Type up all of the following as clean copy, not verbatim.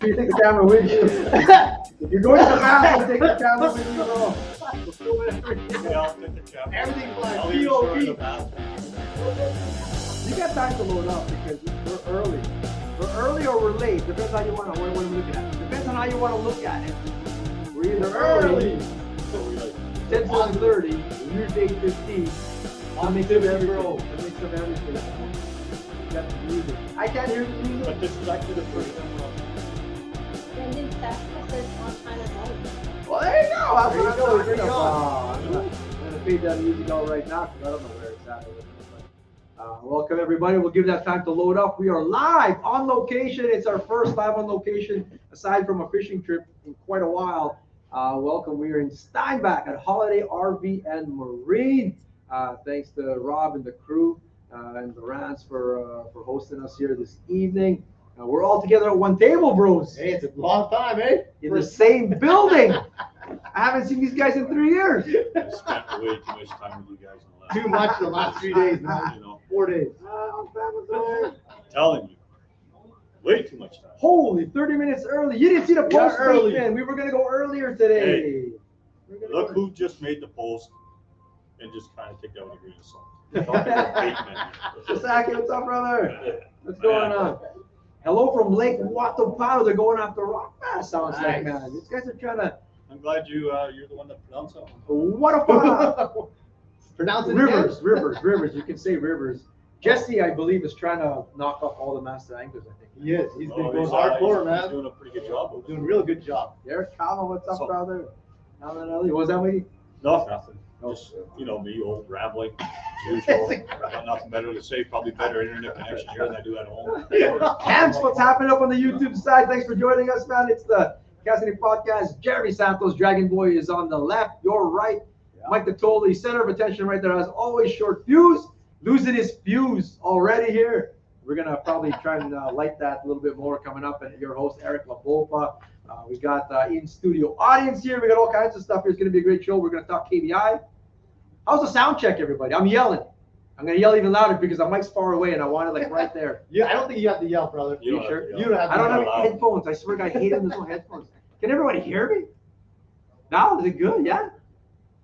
sure you take the camera with you. If you're going to the bathroom, take the camera with you, bro. We'll film everything. Yeah, I'll take the camera. Everything's like I'll leave it short in the POV. bathroom. You got time to load up because we're early. We're early or we're late. Depends how you want to. What are we looking at? Depends on how you want to look at it. We're either early. So we like 10:30. We're 8:15. I'll mix up everything. Bro. I'll mix up everything. Got the music. I can't hear the music. But this is actually the first time we're on. Brendan Sasha says on time and light. Well, there you go. There you go. There you go. I'm gonna fade that music out right now because I don't know where it's at. Welcome everybody. We'll give that time to load up. We are live on location. It's our first live on location aside from a fishing trip in quite a while. Welcome. We are in Steinbach at Holiday RV and Marine. Thanks to Rob and the crew and Lowrance for hosting us here this evening. We're all together at one table, bros. Hey, it's a long time, eh? In the same building. I haven't seen these guys in 3 years. I spent way too much time with you guys in the last. Too much the last 3 days, man. You know, 4 days. I'm telling you, way too much time. Holy, 30 minutes early. You didn't see the We are post early. man. We were going to go earlier today. We're gonna Look go- who just made the post and just kind of take that with a grain of salt. Talking about bait, man. Sasaki, what's up, brother? What's going on? Hello from Lake Watopao. They're going after rock bass, sounds like, Nice. man. These guys are trying to. I'm glad you're the one that pronounced that one. Watopao. Pronounce it Rivers. You can say rivers. Jesse, I believe, is trying to knock off all the master anglers, I think. He is. He's been Oh, going he's hardcore, He's man. doing a pretty good job of Doing it. a real good job. Derek Calma, what's up, So- brother? Alan Ellie, what was that, lady? No, nothing. Just, me, old rambling, as usual. I got nothing better to say. Probably better internet connection here than I do at home. Camps, what's happening up on the YouTube side? Thanks for joining us, man. It's the Cassidy Podcast. Jeremy Santos, Dragon Boy, is on the left. Your right. Mike the Totally, center of attention right there. As always, short fuse. Losing his fuse already here. We're going to probably try and light that a little bit more coming up. And your host, Eric LaBopa. We got in-studio audience here. We got all kinds of stuff here. It's going to be a great show. We're going to talk KBI. How's the sound check, everybody? I'm yelling. I'm going to yell even louder because the mic's far away and I want it like right there. Yeah, I don't think you have to yell, brother. You don't have sure? to yell. You don't have to I don't yell. have headphones. I swear to God, I hate them. There's no headphones. Can everybody hear me? Now, is it good? Yeah?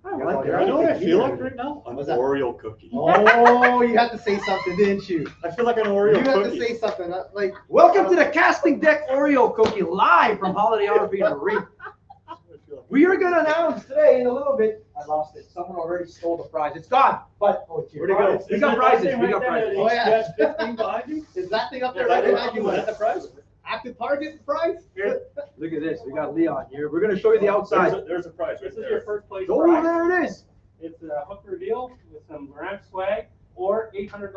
I like it. You know what I feel like right now? An What's that? Oreo cookie. Oh, you had to say something, didn't you? I feel like an Oreo You had cookie. to say something. Like, Welcome to the Casting Deck Oreo Cookie live from Holiday RV and Marine. We are going to announce today in a little bit. I lost it. Someone already stole the prize. It's gone. But oh, it's where'd it go? We got prizes. We got prizes. Oh, yeah. 15 behind you? Is that thing up there Is right that behind you? is that the prize? Active target prize? Look at this. We got Leon here. We're going to show you the outside. There's a prize right This is there. your first place Oh, prize. there it is. It's a hook reveal with some Lowrance swag or $800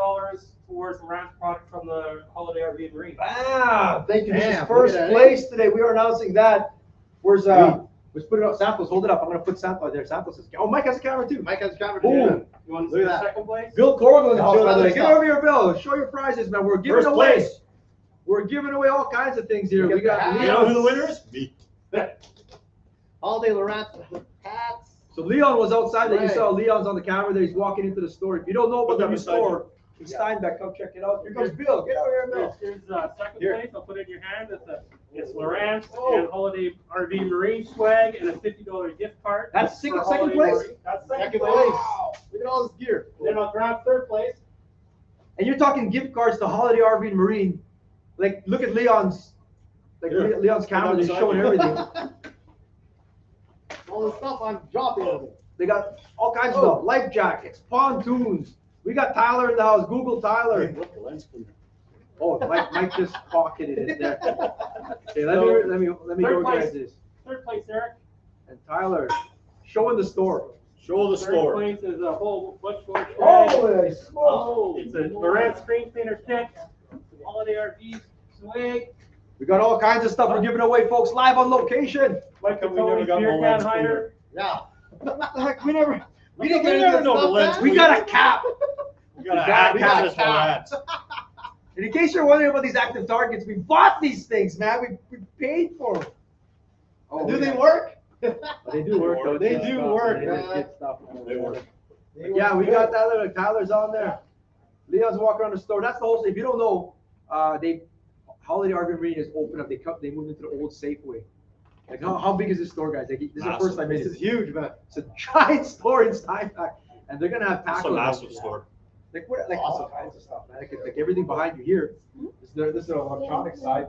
towards Lowrance product from the Holiday RV and Marine. Wow. Thank you. This is Damn, first look at that. place today. We are announcing that. Where's let's put it up. Santos, hold it up. I'm going to put Santos there. Santos is. Oh, Mike has a camera too. Mike has a camera. Boom. You want to Look see at the that. second place? Bill Corrigan in the house, Show by the way. that Get stuff. over here, Bill. Show your prizes, man. We're giving First away. place. We're giving away all kinds of things here. We We got got the You know who the winner is? Me. Holiday Lowrance hats. So Leon was outside that you Right. saw. Leon's on the camera there. He's walking into the store. If you don't know about Put them the beside store, in Steinbach, come check it out. Here comes Bill. Get over here, Bill. Here's second Here. place. I'll put it in your hand. It's Lowrance Oh. and Holiday RV Marine swag and a $50 gift card. That's for second Holiday place? Marine. That's second Second place. place. Wow. Look at all this gear. Then I'll grab third place. And you're talking gift cards to Holiday RV and Marine. Like, look at Leon's. Like Here. Leon's camera. Put it They're on showing beside everything. All the stuff I'm dropping of it. They got all kinds of stuff. Life jackets, pontoons. We got Tyler in the house. Google Tyler. Look, the lens cleaner. Oh, Mike just pocketed it there. Okay, let me Third go place. guys this. Third place, Eric. And Tyler, showing the store. Show the Third score. place is a whole bunch more swag. Holy smokes! Oh, it's a Lowrance screen cleaner kit, some Holiday RV swag, We got all kinds of stuff we're giving away, folks, live on location. Mike come we never Tony's got beer no can lens hider. Yeah. What the heck? We never. We didn't We get never any know of the the lens stuff We back. got a cap. We got a We hat. got Got a us one hat. And in case you're wondering about these active targets, we bought these things, man. We paid for them. Oh, Do they yeah. work? They do work, though. They Good do stuff, work, man. It is man. good stuff, man. They work. Yeah, we got Tyler's on there. Leon's walking around the store. That's the whole thing. If you don't know, they Holiday RV Marine is open up. They moved into the old Safeway. Like how big is this store, guys? Like, this is the first time This is huge, man. It's a giant store in Steinbach, and they're gonna have tacos. It's a massive store. Like what? Like all kinds of stuff, man. Like everything behind you here. This is the electronic side.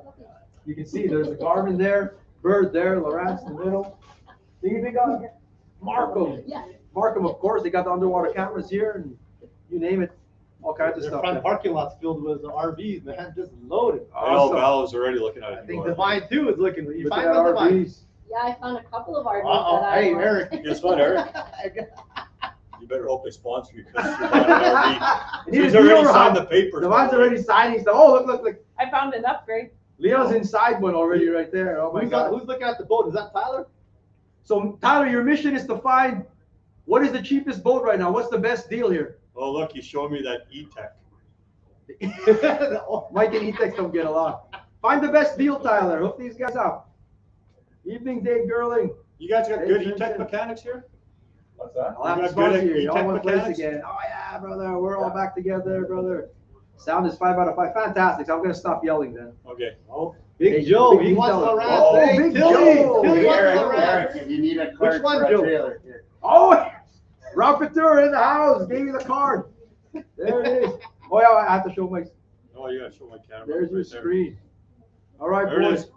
You can see there's the Garmin there, Bird there, Lowrance in the middle. They even got Markham. Markham, of course. They got the underwater cameras here, and you name it, all kinds of Their stuff. front parking lot's filled with RVs, man, just loaded. I know Val is already looking at it. I think Divine too is looking. You Look find at the that Divine. RVs. Yeah, I found a couple of RVs Uh-oh, that I hey, want. Eric. Guess what, Eric? You better hope they sponsor you because you're buying an RV. Need a He's already deal, signed Rob. the papers. The one's already signing stuff. Oh, look. I found an upgrade. Leo's inside one already right there. Oh my God. Who's looking at the boat? Is that Tyler? So Tyler, your mission is to find what is the cheapest boat right now. What's the best deal here? Oh, look, he's showing me that E-Tech. Mike and E-Tex don't get along. Find the best deal, Tyler. Hook these guys up. Evening, Dave Gerling. You guys got Hey, good Vincent. E-Tech mechanics here? What's that? I'll have You to got sponsor good you. You're all in one place mechanics? again. Oh yeah, brother. We're all back together, brother. Sound is 5 out of 5. Fantastic. So I'm gonna stop yelling then. Okay. Oh, Hey, Big Joe, Big he wants Joe. Lowrance. Oh, Hey, Big Tilly, Joe. Tilly Hey, wants Eric, Lowrance. if you need a card one, for Joe? a trailer. Oh, Rapporteur in the house. Gave me the card. There it is. Oh yeah, I have to show my. Oh, you gotta show my camera. There's your right there. screen. All right, There it boys. is.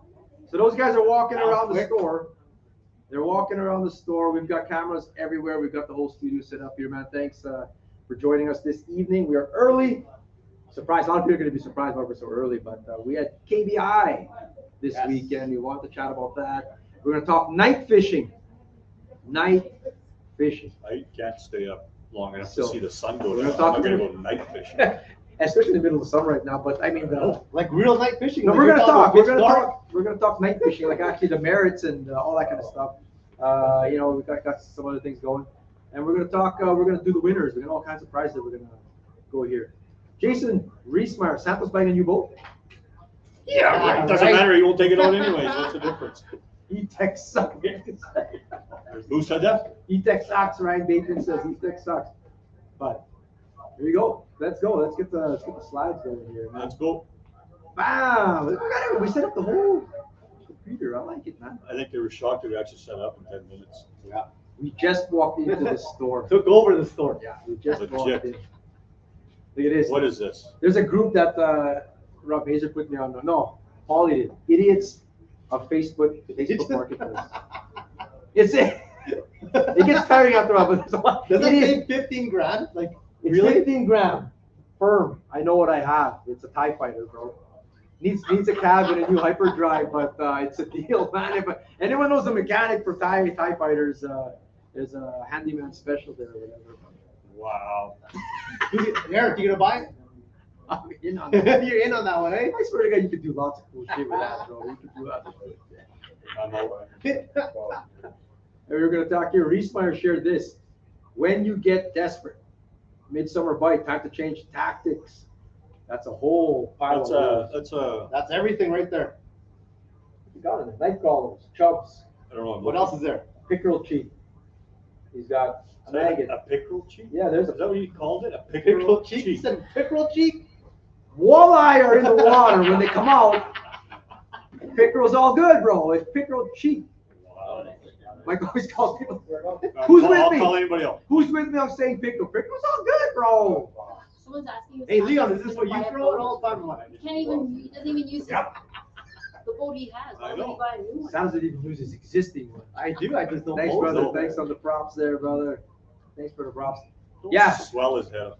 So those guys are walking That was around the quick. store. They're walking around the store. We've got cameras everywhere. We've got the whole studio set up here, man. Thanks for joining us this evening. We are early. Surprised. A lot of people are going to be surprised why we're so early, but we had KBI this Yes. weekend. We wanted to chat about that. We're going to talk night fishing. Night fishing. I can't stay up long enough So, to see the sun go we're down. gonna talk- I'm not gonna go night fishing. Especially in the middle of summer right now, but I mean, Like real night fishing. no, like we're you're gonna talking talk. about We're pitch gonna dark. talk. We're gonna talk night fishing, like actually the merits and all that kind of stuff. You know, we got some other things going, and we're gonna talk. We're gonna do the winners. We got all kinds of prizes that we're gonna go here. Jason Reesmeyer, Santos buying a new boat. Yeah, right. Doesn't Right. matter. You won't take it out anyways. What's the difference? E-Tech sucks. Who said that? E-Tech sucks. Ryan Bateman says E-Tech sucks. But here we go. Let's go. Let's get the slides going here, man. Let's go. Bam! We set up the whole computer. I like it, man. I think they were shocked that we actually set up in 10 minutes. Yeah. We just walked into the store. Took over the store. Yeah, we just Legit. walked in. Look at this. What is this? There's a group that Rob Hazer put me on. No, Paulie did. Idiots of Facebook Marketplace. It's it. It gets tiring after a while, but there's a lot. Does it It is. pay 15 grand? Like, It's really? 15 grand. Firm. I know what I have. It's a TIE fighter, bro. Needs a cab and a new hyperdrive, but it's a deal, man. If anyone knows a mechanic for TIE fighters, there's a handyman special there or whatever. Wow. Eric, you gonna buy it? I'm in on that. You're in on that one, eh? I swear to God, you could do lots of cool shit with that, bro. You could do that. I'm over. And we're going to talk here. Reesmeyer shared this. When you get desperate, midsummer bite, time to change tactics. That's a whole pile of words. That's everything right there. You got it. Night crawlers, chubs, I don't know. What else is there? pickerel cheek. He's got a Is that maggot. a pickerel cheek? Yeah, there's Is that what you called it? A Pickerel pickerel cheek? You cheek? said pickerel cheek? Walleye are in the water when they come out. Pickerel's all good, bro. It's pickerel cheek. Wow. Mike always calls people. Who's with I'll me? call anybody else. Who's with me? I'm saying pickerel. Pickerel's all good, bro. Someone's asking. Hey, Leon, is this what you throw it all the time? He can't even, he doesn't even use Yep. the boat he has. I Why would he know. buy a new one? Sounds like even use his existing one. I do, I just don't Thanks, know. brother. so. Thanks on the props there, brother. Thanks for the props. Don't Yeah. Swell his head up.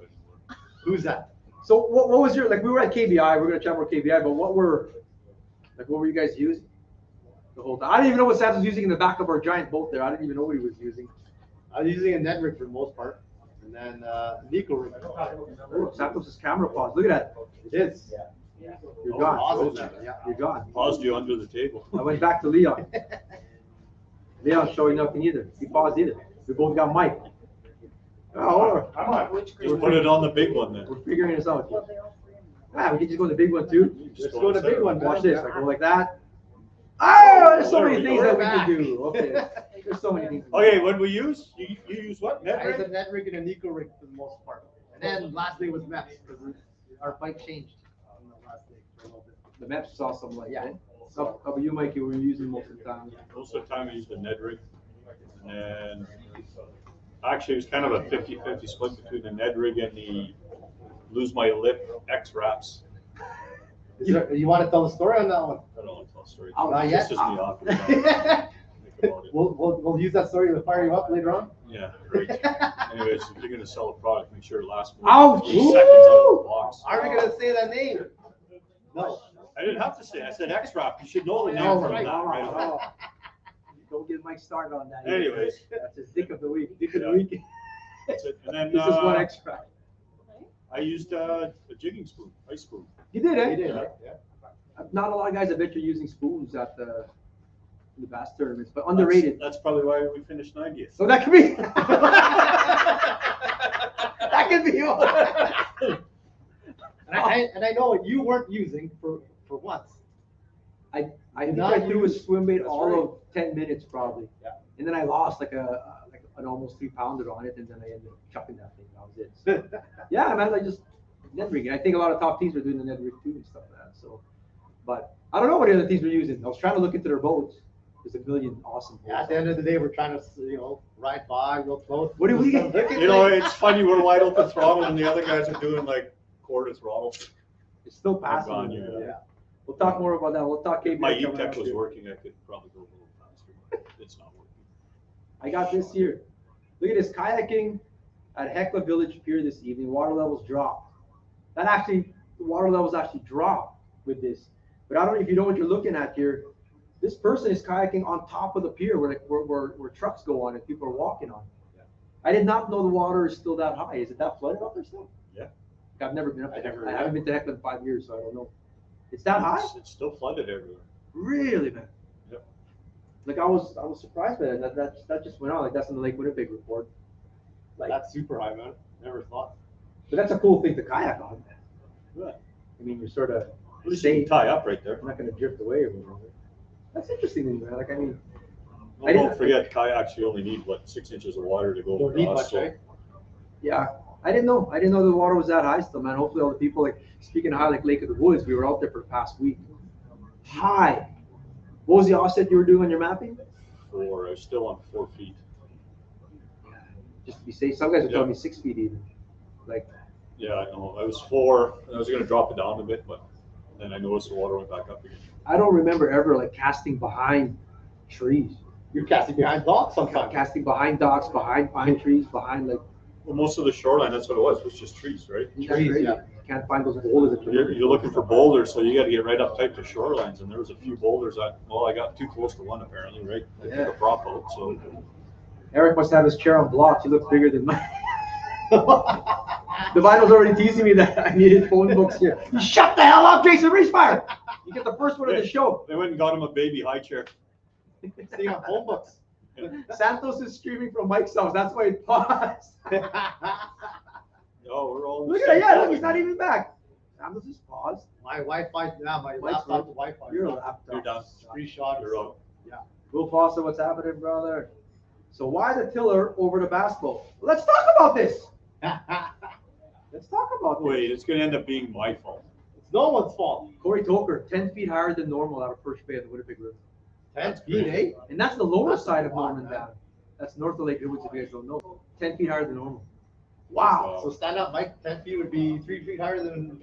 Who's that? So what was your, like, we were at KBI, we're gonna chat more KBI, but what were you guys using the whole time? I didn't even know what Santos was using in the back of our giant boat there. I didn't even know what he was using. I was using a net rig for the most part. And then Nico rig. Oh, Santos' camera paused. Look at that. It is. You're Oh, gone. awesome. Yeah. You're gone. Paused you under the table. I went back to Leon. Leon's showing nothing either. He paused either. We both got mic. Oh, I'm on. Just put it on the big one then. we're figuring this out. Ah, we can just go to the big one too. Just Let's go to the big inside. one. Watch this. I go like that. Oh, there's so There many we things go. that we can do. Okay. There's so many things. Okay, what we use? You use what? Net I used a rig? net rig and a Nico rig for the most part. And then last day was Mets because our bike changed on the last day for a little bit. The maps saw some like Yeah. that. How about you, Mikey? Were you using most of the time? Most of the time I use the Ned rig. And then actually it was kind of a 50-50 split between the Ned rig and the lose my lip X wraps. You want to tell the story on that one? I don't want to tell a story. Oh, not It yet? pisses me off every time I think about it. We'll use that story to fire you up later on. Yeah, great. Anyways, if you're gonna sell a product, make sure it lasts more Ouch! than 3 seconds out of the box. Are we gonna say that name? No. I didn't have to say, I said X wrap. You should know the name Oh, from right. that right away. Oh. Don't get Mike started on that. Anyways. That's his dick of the week. Dick of the Yeah. week. That's it. And then This is one extra. I used a jigging spoon, ice spoon. You did, eh? You did, Yeah. right? Yeah. Not a lot of guys, I bet you're using spoons at the bass tournaments, but underrated. That's probably why we finished 90th. So that could be. That could be. And I know what you weren't using for once. I think Not I threw a used. swim bait That's all right. of 10 minutes probably. Yeah. And then I lost like an almost 3-pounder on it, and then I ended up chucking that thing. That was it. So, yeah, man, I just Ned rigging. I think a lot of top teams are doing the Ned rig too and stuff like that. So, but I don't know what the other teams were using. I was trying to look into their boats. There's a million awesome boats. Yeah, at the end of the day, we're trying to, ride by, real close. What do we Look get? at You know, it. it's funny, we're wide open throttle and the other guys are doing like quarter throttle. It's still I've passing. gone, yeah. Yeah. We'll talk more about that. We'll talk KPI My coming E-Tech up was here. working, I could probably go a little faster, but it's not working. I got this here. Look at this, kayaking at Hecla Village Pier this evening. Water levels dropped. The water levels actually dropped with this. But I don't know if you know what you're looking at here. This person is kayaking on top of the pier where trucks go on and people are walking on. Yeah. I did not know the water is still that high. Is it that flooded up there still? Yeah. I've never been up I there. never- I haven't been to Hecla in 5 years, so I don't know. It's that high? It's still flooded everywhere. Really, man? Yep. Like I was surprised by that. That just went on. Like that's in the Lake Winnipeg report. Like, That's super high, man. Never thought. but that's a cool thing to kayak on. Right. I mean, you're sort of At least you can tie up right there. you're not going to drift away or whatever. That's interesting, to me, man. Like I mean, Well, don't forget, kayaks, you only need, 6 inches of water to go Don't need across. much, So right? yeah, I didn't know. I didn't know the water was that high still, man. Hopefully, all the people like speaking of high, like Lake of the Woods, we were out there for the past week. High. What was the offset you were doing on your mapping? I was still on 4 feet. Just to be safe. Some guys are telling Yeah. me 6 feet even. Like Yeah, I know. I was 4, and I was gonna drop it down a bit, but then I noticed the water went back up again. I don't remember ever like casting behind trees. You're casting behind docks sometimes. Casting behind docks, behind pine trees, behind like Well, most of the shoreline, that's what it was just trees, right? Trees, yeah. You can't find those boulders that You're looking for boulders, so you gotta get right up tight to shorelines, and there was a few boulders I got too close to one apparently, right? I Yeah. took a prop out, so. Eric must have his chair on blocks. He looks bigger than mine. The vinyl's already teasing me that I needed phone books here. You shut the hell up, Jason Reesmeyer. You get the first one of the show. They went and got him a baby high chair. See on phone books. Santos is streaming from Mike's house. That's why it paused. Oh, we're all. in the Look at same that. Yeah, boat. look, he's not even back. Santos is paused. My Wi-Fi, yeah, my Mike's laptop good. Wi-Fi. Your laptop. You're done. Screenshot. You're out. Will Foster, what's happening, brother? So why the tiller over the bass boat? Let's talk about this. Let's talk about this. Wait, it's gonna end up being my fault. It's no one's fault. Corey Toker, 10 feet higher than normal out of Perch Bay of the Winnipeg River. 10 feet, eh? And that's the lower That's a side of lot, Norman man. Down. That's north of Lake Woods, if you guys don't know. 10 feet higher than normal. Wow. So stand up, Mike. 10 feet would be 3 feet higher than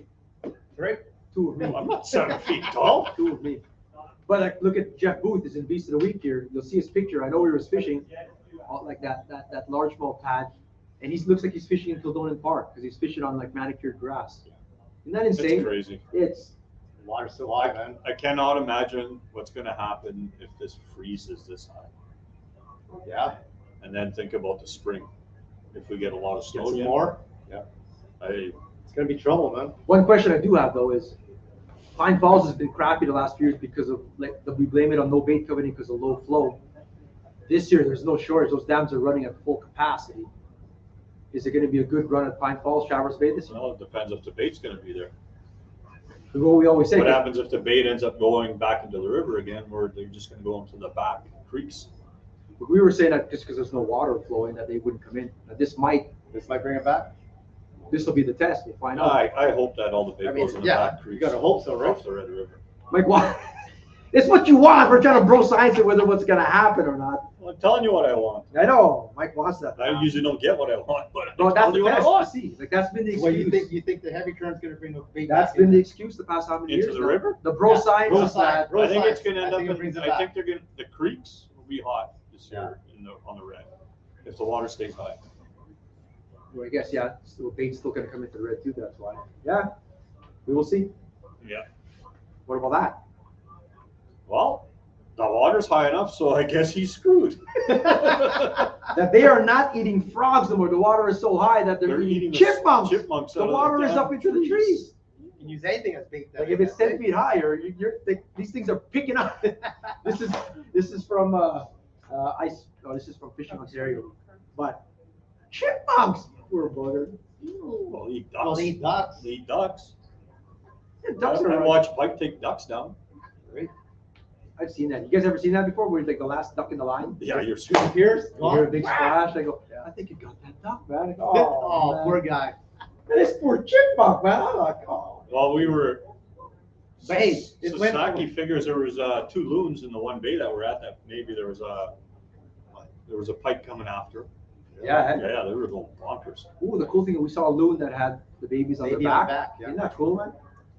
Drake. 2 of me. I'm not 7 feet tall. 2 of me. But like, look at Jeff Booth is in Beast of the Week here. You'll see his picture. I know he was fishing like that largemouth pad. And he looks like he's fishing in Kildonan Park because he's fishing on like manicured grass. Isn't that It's insane? crazy. It's Water's so high, man. I cannot imagine what's gonna happen if this freezes this high. Yeah. And then think about the spring. If we get a lot of Get snow some again. more. I, It's gonna be trouble, man. one question I do have though is Pine Falls has been crappy the last few years because of like we blame it on no bait covenant because of low flow. This year there's no shortage; those dams are running at full capacity. Is it going to be a good run at Pine Falls, Traverse Bay this year? well, it depends if the bait's gonna be there. What we always say. What happens if the bait ends up going back into the river again, where they're just gonna go into the back creeks? We were saying that just because there's no water flowing, that they wouldn't come in. Now, this might bring it back. This will be the test. We'll find out. I hope that all the bait I mean, goes in the yeah, back you creeks. gotta hope so, right? Off the Red River. Like what? It's what you want. We're trying to bro science it whether what's gonna happen or not. Well, I'm telling you what I want. I know Mike wants that. I usually don't get what I want, but Bro, I'm that's telling the you what I test. want. See, like that's been the Well, excuse. you think the heavy current's gonna bring the bait That's back been in? the excuse the past how many Into years? the now? river? The bro Yeah. science. Bro is science, that- bro I think it's science. gonna end I up think it in, brings it I back. think they're gonna, the creeks will be hot this year on the red, if the water stays high. Well, I guess yeah. Still, bait's still gonna come into the red too. That's why. Yeah, we will see. Yeah. What about that? Well, the water's high enough, so I guess he's screwed. That they are not eating frogs no more. The water is so high that they're eating the chipmunks. Chipmunks. The out of water is damn up into the trees. You can use anything as bait. Like if it's 10 feet higher, these things are picking up. This is from ice. Oh, this is from Fishing Ontario. But chipmunks, poor bugger. Well, they eat ducks. Well, they eat ducks. They eat ducks. Yeah, ducks are I right. watch Pike take ducks down. Right? I've seen that. You guys ever seen that before? Where it's like the last duck in the line? Yeah, you're screwed. Disappears. You hear a big splash. I go, I think you got that duck, man. I go, Oh, man. poor guy. This poor chipmunk, man. I'm like, oh. Well, we were. But hey, it went Sasaki figures there was 2 loons in the one bay that were at that. Maybe there was a pike coming after. Yeah. Yeah, they were going bonkers. Ooh, the cool thing is we saw a loon that had the babies on Baby their on back. the back, yeah. Isn't that cool, man?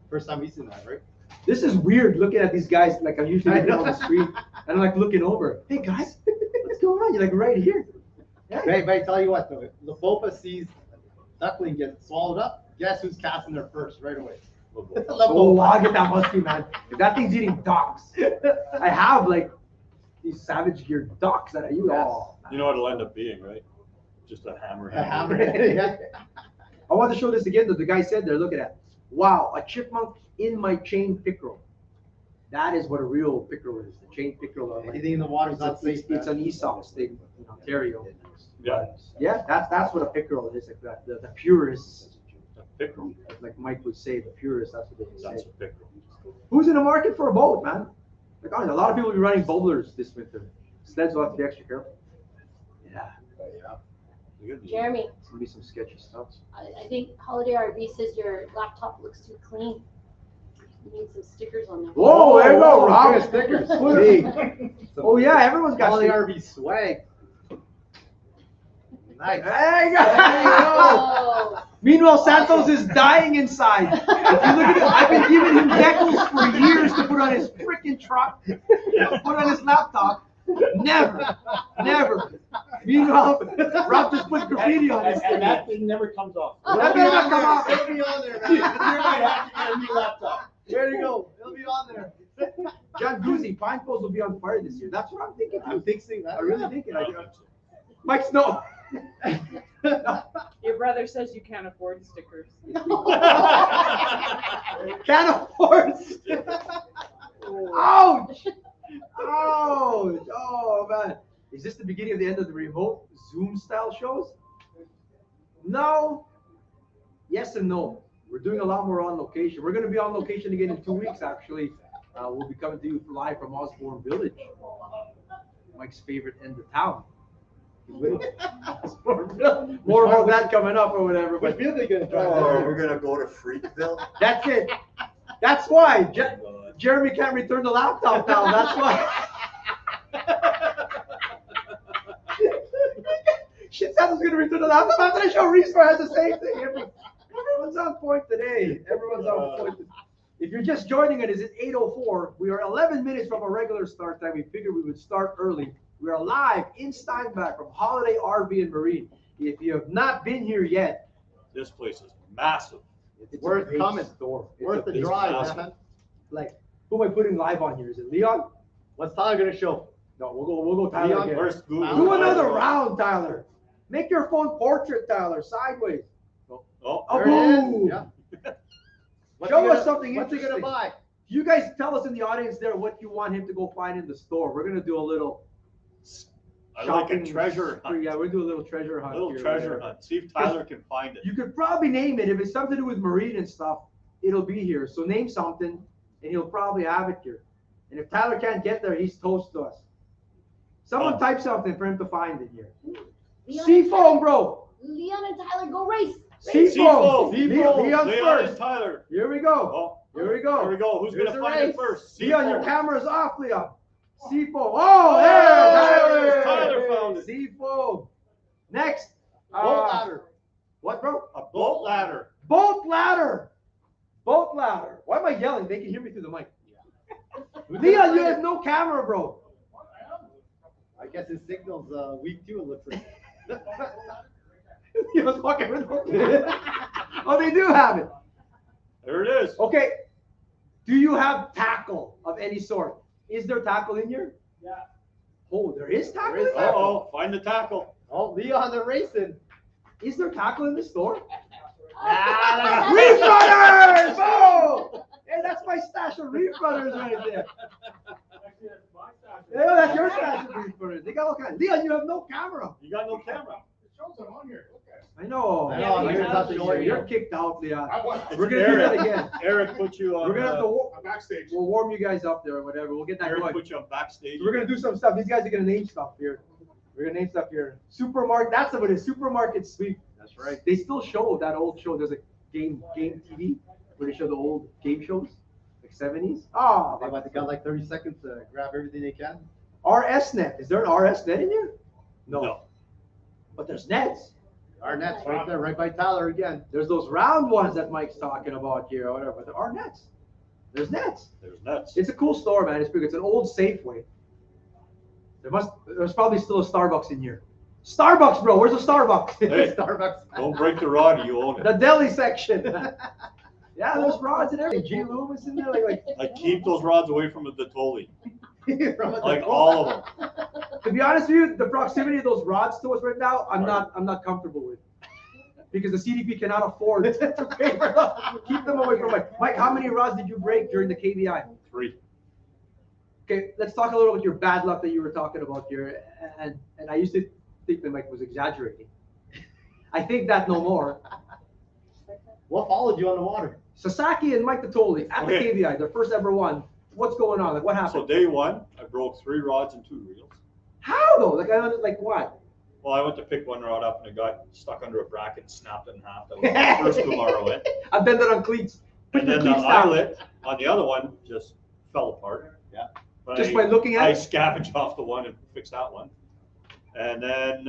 First time we've seen that, right? This is weird looking at these guys. Like I'm usually I looking know. on the screen and I'm like looking over. Hey guys, what's going on? You're like right here. Yeah. But I tell you what, though, if Lafopa sees duckling get swallowed up, guess who's casting there first right away? Oh, Lafopa. I'll get that musky, man. If that thing's eating ducks, I have like these savage gear ducks that I use. Oh, You know what it'll end up being, right? Just a hammer. A hammerhead, yeah. I want to show this again. That the guy said there. Look at that. Wow, a chipmunk in my chain pickerel. That is what a real pickerel is. The chain pickerel. Are like, Anything in the water is not safe. it's an Aesop's thing in Ontario. Yeah. Yeah, that's what a pickerel is. Like that. The purists, A pickerel. like Mike would say, the purists. That's what they would That's say. a pickerel. Who's in the market for a boat, man? Like honestly, a lot of people will be running bowlers this winter. Sleds will have to be extra careful. Yeah, Jeremy, it's gonna be some sketchy stuff. I think Holiday RV says your laptop looks too clean. You need some stickers on there. Whoa, there you go, Oh, Rob. good stickers. Hey. Oh yeah, everyone's got All the stickers. RV swag. Nice. There you go. Oh. Meanwhile, Santos is dying inside. If you look at it, I've been giving him decals for years to put on his freaking truck, put on his laptop. Never. Meanwhile, Rob just put graffiti on his And that thing never comes off. That better not come off. It'll be on there, man. You might have to get a new laptop. There you go. It'll be on there. John Guzzi, Pine Poles will be on fire this year. That's what I'm thinking. I'm fixing that. I really thinking. I don't think so. Mike Snow. Your brother says you can't afford stickers. Can't afford. Ouch! Ouch! Oh man, is this the beginning of the end of the remote Zoom style shows? No. Yes and no. We're doing a lot more on location. We're going to be on location again in 2 weeks. Actually, we'll be coming to you live from Osborne Village, Mike's favorite end of town. More about that coming up or whatever. Which But field are they gonna drive? Oh, we're gonna go to Freakville? that's it. That's why Jeremy can't return the laptop now. That's why. Shit, Santa's gonna return the laptop after the show. Restore has the same thing. Everyone's on point today. Everyone's on point. If you're just joining us, it's 8:04. We are 11 minutes from a regular start time. We figured we would start early. We are live in Steinbach from Holiday RV and Marine. If you have not been here yet, This place is massive. it's Worth a great coming. store. It's Worth a the big drive, awesome. man. Like, who am I putting live on here? Is it Leon? What's Tyler gonna show? No, we'll go Tyler Leon again. Where's Google? Do another round, Tyler. Make your phone portrait, Tyler, sideways. Oh, Oh, There it is. boom. Yeah. What's Show he us gonna- something What's he interesting. gonna buy? You guys tell us in the audience there what you want him to go find in the store. We're gonna do a little I like a shopping treasure spree. hunt. Yeah, we'll do a little treasure A hunt. little here. treasure hunt. See if Tyler can find it. You could probably name it. If it's something to do with marine and stuff, it'll be here. So name something, and he'll probably have it here. And if Tyler can't get there, he's toast to us. Someone Oh. type something for him to find it here. Leon and Seafoam, bro. Leon and Tyler go race. Seafoam. Seafoam. Leon's Leon first. and Tyler. Here we go. Oh, Here we go. Here we go. Who's Here's gonna the find it race. first? Leon, your Seafoam. camera's off, Leon. Seafoam. Oh, Oh, there, Tyler found it. Seafoam. Next. Boat ladder. What, bro? A boat ladder. Boat ladder. Boat ladder. Why am I yelling? They can hear me through the mic. Leon, you have no camera, bro. I guess his signal's weak too, it looks like. He was fucking with Oh, they do have it. There it is. Okay. Do you have tackle of any sort? Is there tackle in here? Yeah. Oh, there is tackle. There is in here? Uh-oh, find the tackle. Oh, Leon, they're racing. Is there tackle in the store? Ah, Reef Runners! Oh! Hey, that's my stash of Reef Runners right there. Actually, that's my stash. Yeah, that's your stash of Reef Runners. They got all kinds. Leon, you have no camera. You got no camera. It shows I'm on here. Look at it. I know. I know, You're, you're not showing you're you. kicked out, Leon. I want. We're gonna do that Eric. again. Eric put you on. We're gonna have to. I'm backstage. We'll warm you guys up there or whatever. We'll get that Eric going. put you on backstage. So we're gonna do some stuff. These guys are gonna name stuff here. We're gonna name stuff here. Supermarket. That's what it is. Supermarket sweep. That's right. They still show that old show. There's a game TV where they show the old game shows, like 70s. Ah, They got like 30 seconds to grab everything they can. RSNet. Is there an RSNet in here? No. But there's nets. Our net's right there, right by Tyler again. There's those round ones that Mike's talking about here or whatever. But there are nets. There's nets. There's nuts. It's a cool store, man. It's big. It's an old Safeway. There's probably still a Starbucks in here. Starbucks, bro. Where's the Starbucks? Hey. Starbucks. Don't break the rod, you own The it. deli section. Yeah, there's rods and everything. G. Loomis in there, like I keep those rods away from the Toli. From the Like door. all of them. to be honest with you, the proximity of those rods to us right now, I'm not comfortable with. Because the CDP cannot afford to pay for them. Keep them away from Mike. How many rods did you break during the KBI? 3. Okay, let's talk a little about your bad luck that you were talking about here. And I used to think that Mike was exaggerating. I think that no more. What followed you on the water? Sasaki and Mike Tatoli at the Okay. KBI, their first ever one. What's going on? Like, what So happened? day 1, I broke 3 rods and 2 reels. How though? Like what? Well, I went to pick one rod up and it got stuck under a bracket and snapped it in half. That was the first tomorrow went. I've done that on cleats. Put And the then the cleats down. eyelet on the other one just fell apart. Yeah. But Just by looking at I it? scavenged off the one and fixed that one. And then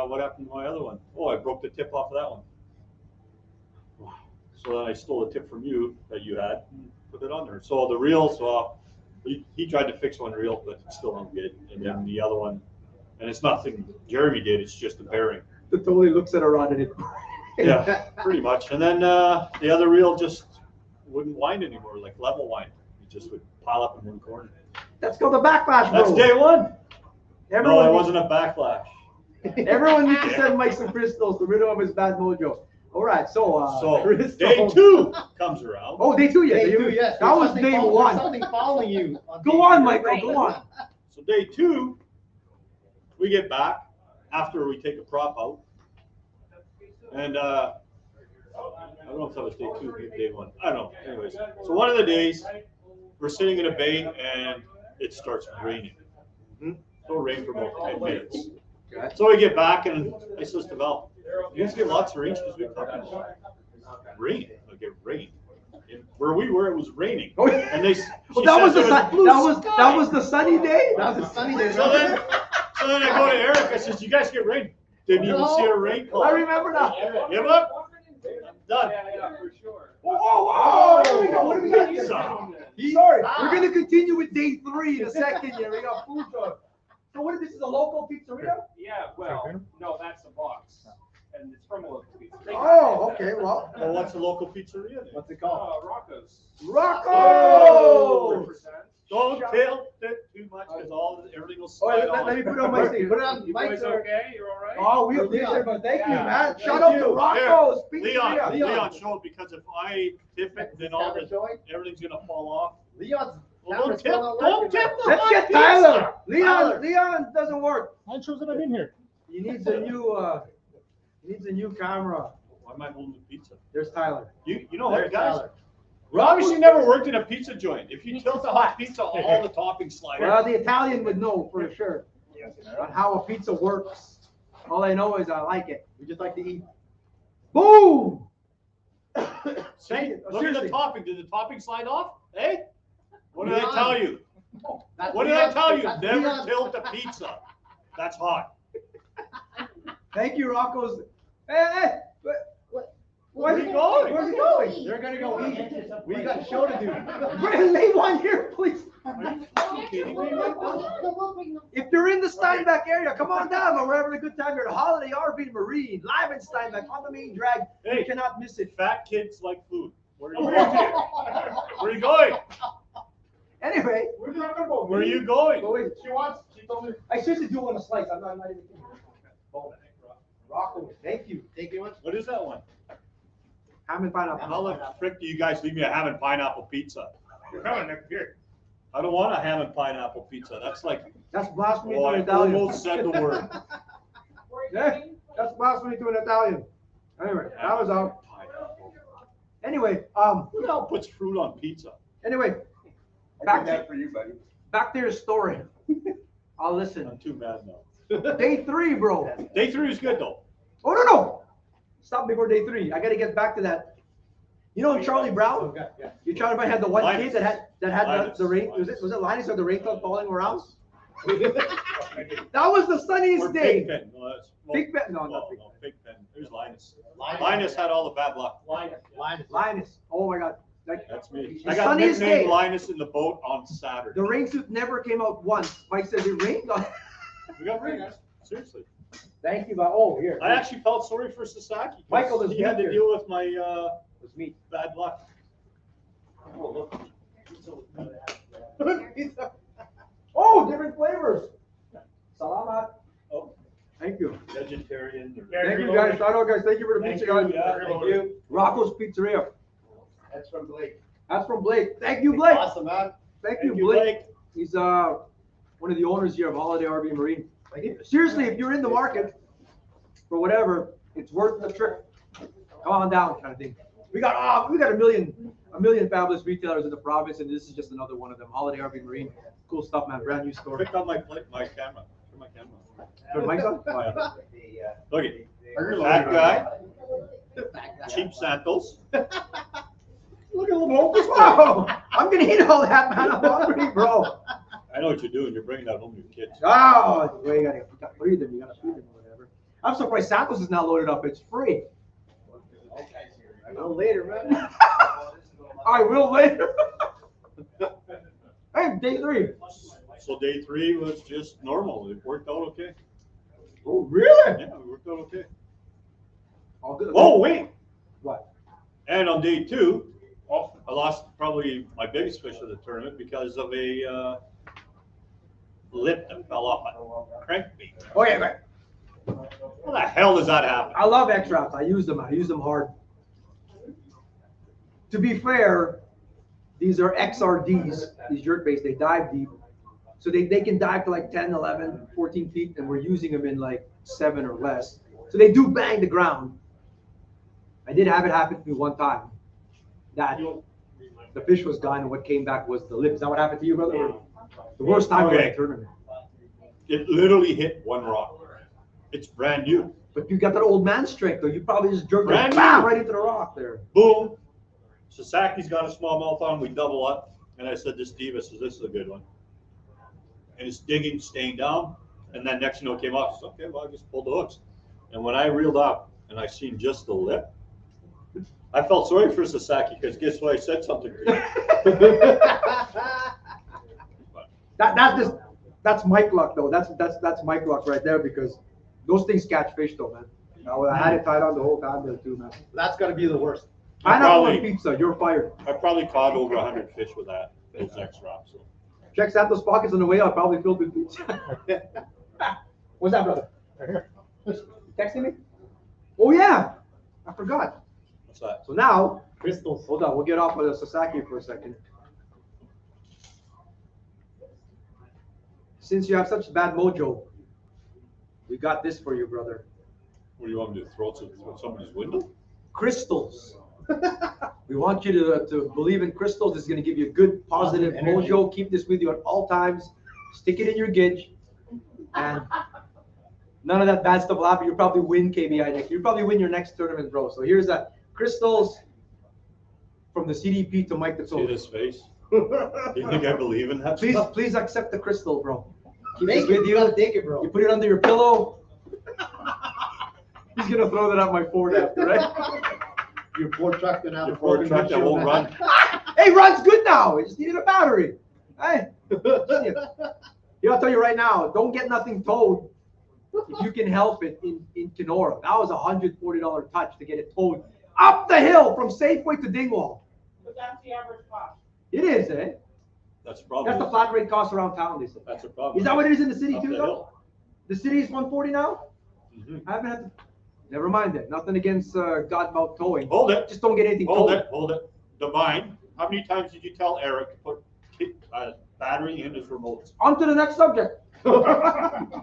what happened to my other one? Oh, I broke the tip off of that one. So then I stole a tip from you that you had and put it on there. So the reels, he tried to fix one reel, but it's still not good. And then the other one, and it's nothing Jeremy did, it's just a bearing. Tatoli looks at a rod and it. Yeah, pretty much. And then the other reel just wouldn't wind anymore, like level wind. It just would pile up in one corner. That's called the backlash, bro. That's day 1. Everyone No, it needs- wasn't a backlash. Everyone needs to send Mike some crystals to rid him of his bad mojo. All right, so So crystals. day 2 comes around. Oh, day 2, yes. Day 2, yes. That was There's day something 1. There's something following you. Go day on, two. Michael. Go on. So day 2, we get back after we take a prop out. And I don't know if that was day 2 or day 1. I don't know. Anyways, so one of the days, we're sitting in a bay and it starts raining. So it rained for about 10 minutes. So we get back and I says to Val, you guys get lots of rain because we talking about rain. Like it rained. And where we were, it was raining. Oh, And they, well, that was the sun. that was the sunny day. That was a sunny day. So then I go to Eric. I says, "You guys get rain." Didn't even see a rain cloud. I remember now. Give up. Done. Yeah, for sure. Whoa! Here we go. What do we got here? So, Sorry, we're gonna continue with day 3 in a second here. We got food truck. So what is this? Is a local pizzeria? Yeah, well, no, that's the box. And it's from a local pizza. Oh, okay. Well, well, what's the local pizzeria? Then? What's it called? Rocco's. Rocco! 100%. Don't tilt it too much because everything will Oh, slide let me on. put it on my thing. Put it on You Mike's. guys okay? You're all right? Oh, we appreciate it, but thank you, Yeah. man. Thank Shout out you. to Rocco's Leon, Pizzeria. Leon showed because if I tip it, then all Camera the showing? everything's gonna fall off. Leon's Well, camera's don't still not tip. Don't working. tip the Let's hot get pizza. Tyler. Tyler. Leon doesn't work. Mine shows that I'm in here. He needs a new camera. Why am I holding the pizza? There's Tyler. You know There's what, guys? Tyler. Obviously never worked in a pizza joint. If you tilt the hot pizza, all the toppings slide Well, out. the Italian would know for sure on how a pizza works. All I know is I like it. We just like to eat. Boom! See, look at Seriously. the topping. Did the topping slide off? Hey? What did I Neon. tell you? That's What did I neon- tell you? that's Never neon. tilt the pizza. That's hot. Thank you, Rocco's. Hey, Where are you going? Where's he going? They're gonna go eat. We got a show to do. Bring leave one here, please. Are you fucking kidding me? If you're in the Steinbach area, come on down. We're having a good time here at Holiday RV Marine, live in Steinbach on the main drag. Hey. You cannot miss it. Fat kids like food. Where are you going? Where are you going? Anyway, We're not gonna go. Where are you going? go wait. She told me. I seriously do want a slice. I'm not even kidding. Rocco, thank you. Take you one. What is that one? Ham and pineapple. How the frick do you guys leave me a ham and pineapple pizza? You're coming next year. I don't want a ham and pineapple pizza. That's like, That's blasphemy oh, to I an Italian. almost said the word. Yeah, that's blasphemy to an Italian. Anyway, that was out. Pineapple. Anyway, Who the hell puts fruit on pizza? anyway, I back did to, that for you, buddy. back to your story. I'll listen. I'm too mad now. Day 3, bro. Day 3 is good though. Oh, no. Stop before day 3. I got to get back to that. You know Charlie Brown? Okay, yeah. You Charlie Brown had the one Linus. kid that had Linus. the rain. Was it Linus or the rain cloud falling around? That was the Or sunniest day. Pigpen. No, that's, Big Ben. No, no, not Big no, Pigpen. There's Linus. Linus. Linus had all the bad luck. Linus. Linus. Oh my God. Like, That's me. The I got sunniest nicknamed day. Linus in the boat on Saturday. the rain suit never came out once. Mike says it rained on. We got rain. Seriously. Thank you, but oh here. I actually felt sorry for Sasaki. 'Cause Michael is he had to here. deal with my It was me. bad luck. Oh, look. Oh, different flavors. Salamat. Oh, Thank you. vegetarian. Or... Yeah. Thank you guys. Shout out guys. Thank you for the Thank pizza, you, guys. yeah. Thank you. Rocco's Pizzeria. That's from Blake. That's from Blake. Thank you, Blake. Awesome, man. Thank Thank you, Blake. He's one of the owners here of Holiday RV Marine. Seriously, if you're in the market for whatever, it's worth the trip. Come on down, kind of thing. We got a million fabulous retailers in the province, and this is just another one of them. Holiday RV Marine, cool stuff, man. Brand new store. Pick up my camera. Turn my camera. Turn the mics on? Oh, yeah. The, Look at that guy. Cheap Santos. Look at the focus. Wow, I'm gonna eat all that, man. I'm hungry, bro. I know what you're doing. You're bringing that home to your kids. Oh, well, you gotta feed them. You gotta feed them, whatever. I'm surprised Santos is now loaded up. It's free. A little later, man. I will later. Hey, day 3. So day 3 was just normal. It worked out okay. Oh, really? Yeah, it worked out okay. All good. Oh, wait. What? And on day 2, I lost probably my biggest fish of the tournament because of a lip that fell off my crankbait. Okay, right. How the hell does that happen? I love X-Wraps. I use them. I use them hard. To be fair, these are XRDs, these jerk baits. They dive deep. So they can dive to like 10, 11, 14 feet, and we're using them in like 7 or less. So they do bang the ground. I did have it happen to me one time. That the fish was gone, and what came back was the lip. Is that what happened to you, brother? The worst time of the tournament. It literally hit one rock. It's brand new. But you got that old man strength, though. You probably just jerked Brand it bam, new. right into the rock there. Boom. Sasaki's got a smallmouth on. We double up. And I said to Steve, I said, this is a good one. And it's digging, staying down. And then next thing you know, it came off. I said, okay, well, I just pulled the hooks. And when I reeled up and I seen just the lip, I felt sorry for Sasaki because guess what? I said something to him. That's Mike luck, though. That's Mike luck right there, because those things catch fish, though, man. I had it tied on the whole time there too, man. That's gonna be the worst. Pineapple on Probably- pizza, you're fired. I probably caught over 100 fish with that. Those X-Rops. So. Check Santos' pockets on the way out, probably filled with pizza. What's that, brother? Texting me? Oh yeah, I forgot. What's that? So now, Crystals. hold on, we'll get off of the Sasaki for a second. Since you have such bad mojo, we got this for you, brother. What do you want me to throw through somebody's window? Crystals. We want you to believe in crystals. It's going to give you a good, positive Energy. mojo. Keep this with you at all times. Stick it in your gauge. And None of that bad stuff will happen. You'll probably win KBI next. You'll probably win your next tournament, bro. So here's that crystals from the CDP to Mike the See Toll. this face? You think I believe in that Please, stuff? please accept the crystal, bro. Keep Take this it, with you gotta you. take it, bro. You put it under your pillow. He's gonna throw that at my Ford after, right? Your Ford truck gonna have Your a Ford broken truck that windshield. won't run. Hey, runs good now. It just needed a battery. Hey, yeah, I'll tell you right now, don't get nothing towed if you can help it in Kenora. That was a $140 touch to get it towed up the hill from Safeway to Dingwall. But that's the average cost. It is, eh? That's the problem. That's the flat rate cost around town, they said. That's the problem. Is that what it is in the city Up too, the though? hill. The city is 140 now? Mhm. I haven't had to. Never mind that. Nothing against God about towing. Hold it. Just don't get anything Hold towed. it. Hold it. The mine. How many times did you tell Eric to put a battery in his remotes? On to the next subject.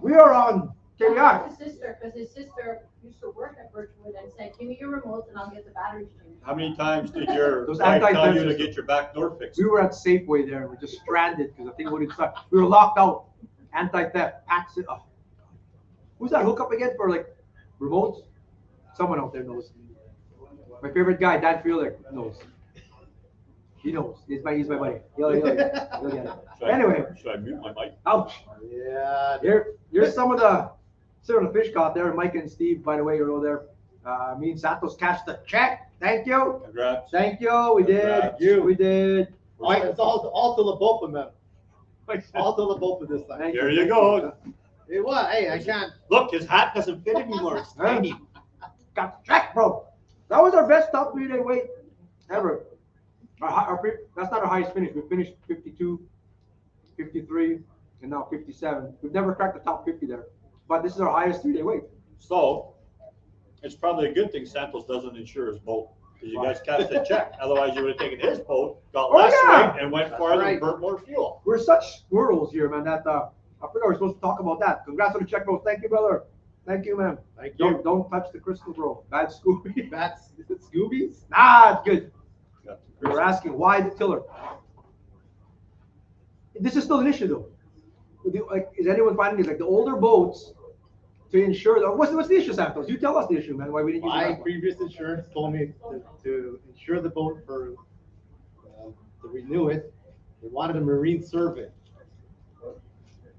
We are on KBI. His sister, because his sister used to work at Birchwood and said, give me your remote and I'll get the batteries changed. How many times did your Those wife tell you anti-theft to systems. get your back door fixed? We were at Safeway there and we're just stranded because I think we were locked out. Anti-theft, packs it. Oh. Who's that hookup again for like remotes? Someone out there knows. My favorite guy, Dan Fielder, knows. He knows. He's my buddy. He'll get it. Should I- Anyway, Should I mute my mic? ouch. Yeah. Here's some of the sit on the fish caught there. Mike and Steve, by the way, you're over there. Me and Santos cashed the check. Thank you. Congrats. Thank you. We did. Congrats. We did. It's all to Labopa, man. All to Labopa this time. Thank There you go. Hey, what? Hey, I can't. Look, his hat doesn't fit anymore. It's tiny. Got the check, bro. That was our best top 3-day weight ever. That's not our highest finish. We finished 52, 53, and now 57. We've never cracked the top 50 there. But this is our highest 3-day weight. So, it's probably a good thing Santos doesn't insure his boat. Because you guys cashed a check. Otherwise, you would have taken his boat, got Oh, less yeah. weight, and went farther right. and burnt more fuel. We're such squirrels here, man, that I forgot we're supposed to talk about that. Congrats on the check, bro. Thank you, brother. Thank you, man. Thank you. Don't touch the crystal, bro. Bad Scooby. That's is it Scoobies? Nah, it's good. Got We were asking why the tiller. This is still an issue, though. Like, is anyone finding this? Like the older boats to insure them. What's the issue, Santos? You tell us the issue, man. Why we didn't use My that one. previous insurance told me to insure the boat for to renew it. They wanted a marine survey.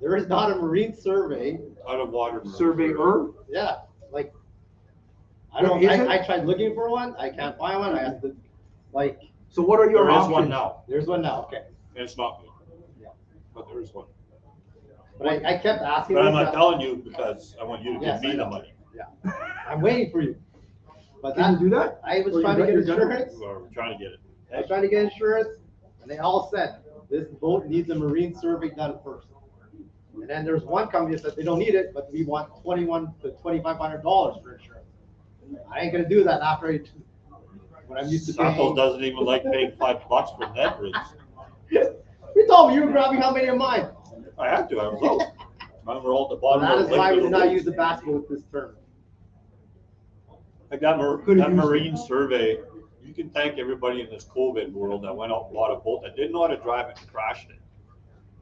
There is not a marine survey. Out of water. Surveyor? Yeah, like I There don't. isn't? I tried looking for one. I can't find one. I have to, like, So what are your There is options? one now. there's one now. Okay, And it's not me. Yeah. But there is one. but I kept asking. But I'm this, not telling you because I want you to Yes, give me I the know. money. I'm waiting for you. But Can that, you do that? I was Or you trying to got get your gun? insurance. We're trying to get it. I was trying to get insurance, and they all said this boat needs a marine survey done first. And then there's one company that said they don't need it, but we want $2,100 to $2,500 for insurance. I ain't gonna do that after when I'm used to Santos paying. doesn't even like paying $5 for net rigs. You told me you were grabbing how many of mine? I had to. I was out. Mine were all at the Well, bottom that of is the why lake. we did not use the bass boat this term. Like that, Could've that used marine survey, you can thank everybody in this COVID world that went out and bought a boat that didn't know how to drive it and crashed it.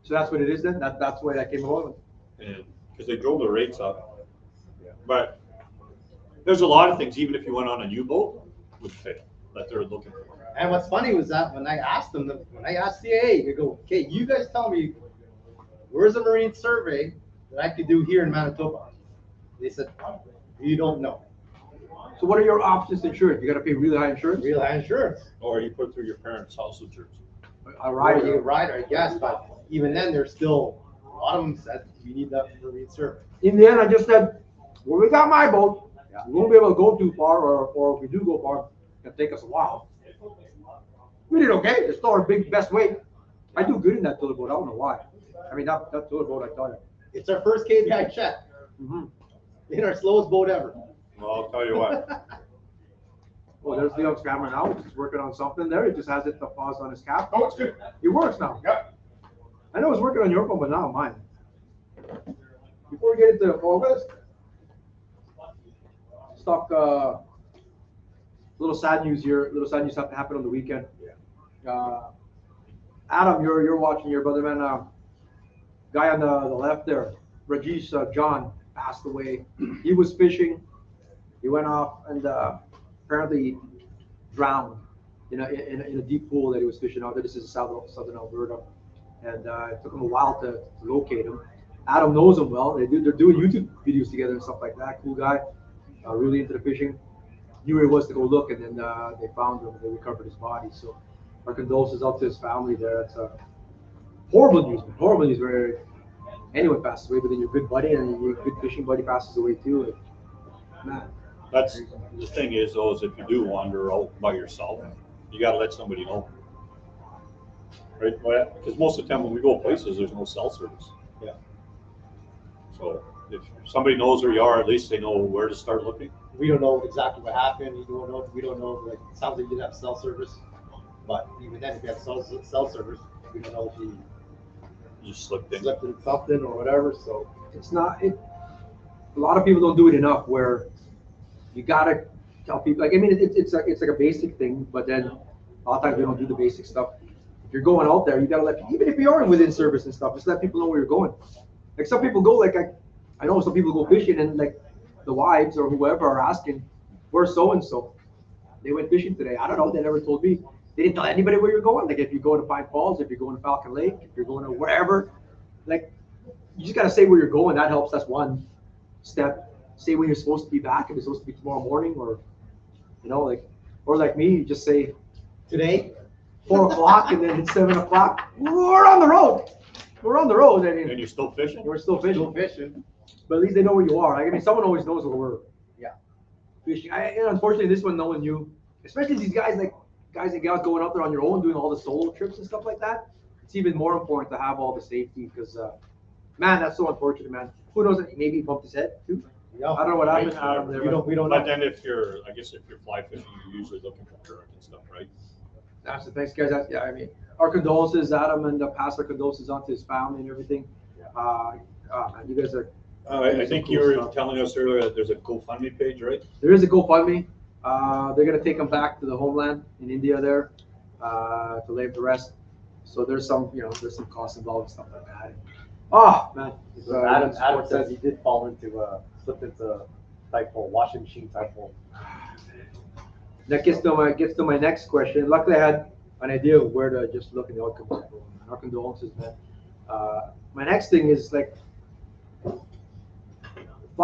So that's what it is then? That's why that came along? And, because they drove the rates up. But there's a lot of things, even if you went on a U-boat, would fail, that they're looking for. And what's funny was that when I asked them, when I asked CAA, they go, okay, you guys tell me, where's a marine survey that I could do here in Manitoba? They said, you don't know. So what are your options to insure it? You gotta pay really high insurance? Real high insurance. Or you put through your parents' house insurance. A Right, you rider. ride, I guess, but even then, there's still, a lot of them said, you need that marine survey. In the end, I just said, well, we got my boat. We won't be able to go too far, or if we do go far, it'll take us a while. We did okay. It's still our best weight. I do good in that tiller boat. I don't know why. I mean, that tiller boat, I tell you. It's our first KPI check Mm-hmm. in our slowest boat ever. Well, I'll tell you what, Well, there's Leon's camera now. He's working on something there. He just has it paused on his cap. Oh, it's good. It works now. Yeah. I know it's working on your phone, but not on mine. Before we get into August, stock, little sad news here. Little sad news happened on the weekend. Adam, you're watching your brother, man. Guy on the left there, Rajesh John, passed away. He was fishing. He went off and apparently drowned in a deep pool that he was fishing out there. This is southern Alberta, and it took him a while to locate him. Adam knows him well. They're doing YouTube videos together and stuff like that. Cool guy, really into the fishing. Knew where he was to go look, and then they found him. They recovered his body. So our condolences out to his family there. It's horrible news, man. Horrible news where anyone passes away, but then your good buddy and your good fishing buddy passes away too. Like, man. That's the thing is, though, is if you do wander out by yourself, you got to let somebody know, right? Because most of the time when we go places, there's no cell service. Yeah. So if somebody knows where you are, at least they know where to start looking. We don't know exactly what happened. We don't know. Like, it sounds like you didn't have cell service, but even then, if you have cell service, we don't know if he You just slipped in. slipped in something or whatever. So It's not. A lot of people don't do it enough. Where you gotta tell people. Like, I mean, it's like a basic thing, but then a lot of times we don't do the basic stuff. If you're going out there, you gotta let, even if you are within service and stuff, just let people know where you're going. Like, some people go, like, I know some people go fishing and, like, the wives or whoever are asking, where's so and so? They went fishing today. I don't know. They never told me. They didn't tell anybody where you're going. Like, if you're going to Pine Falls, if you're going to Falcon Lake, if you're going to wherever, like, you just gotta say where you're going. That helps. That's one step. Say when you're supposed to be back. If it's supposed to be tomorrow morning, or, you know, like, or like me, you just say today, 4 o'clock, and then it's 7 o'clock. We're on the road. We're on the road. I mean, And you're still fishing? we're still fishing. still fishing. But at least they know where you are. Like, I mean, someone always knows where we're Yeah. fishing. Unfortunately, this one, no one knew. Especially these guys and gals going out there on your own, doing all the solo trips and stuff like that. It's even more important to have all the safety because, man, that's so unfortunate, man. Who knows? Maybe he bumped his head too. Yeah. I don't know what happened to Adam there. We don't But know. then if you're fly fishing, you're usually looking for current and stuff, right? That's the thanks, guys. Yeah, I mean, our condolences, Adam, and pass our condolences on to his family and everything. Man, you guys are. I think you were telling us earlier that there's a GoFundMe page, right? There is a GoFundMe. They're gonna take him back to the homeland in India there to lay to rest. So there's some costs involved and stuff like that. Oh man, Adam says he did fall into slip into type hole, washing machine type hole. that gets to my next question. Luckily, I had an idea of where to just look in the outcome. Our condolences, man. My next thing is like,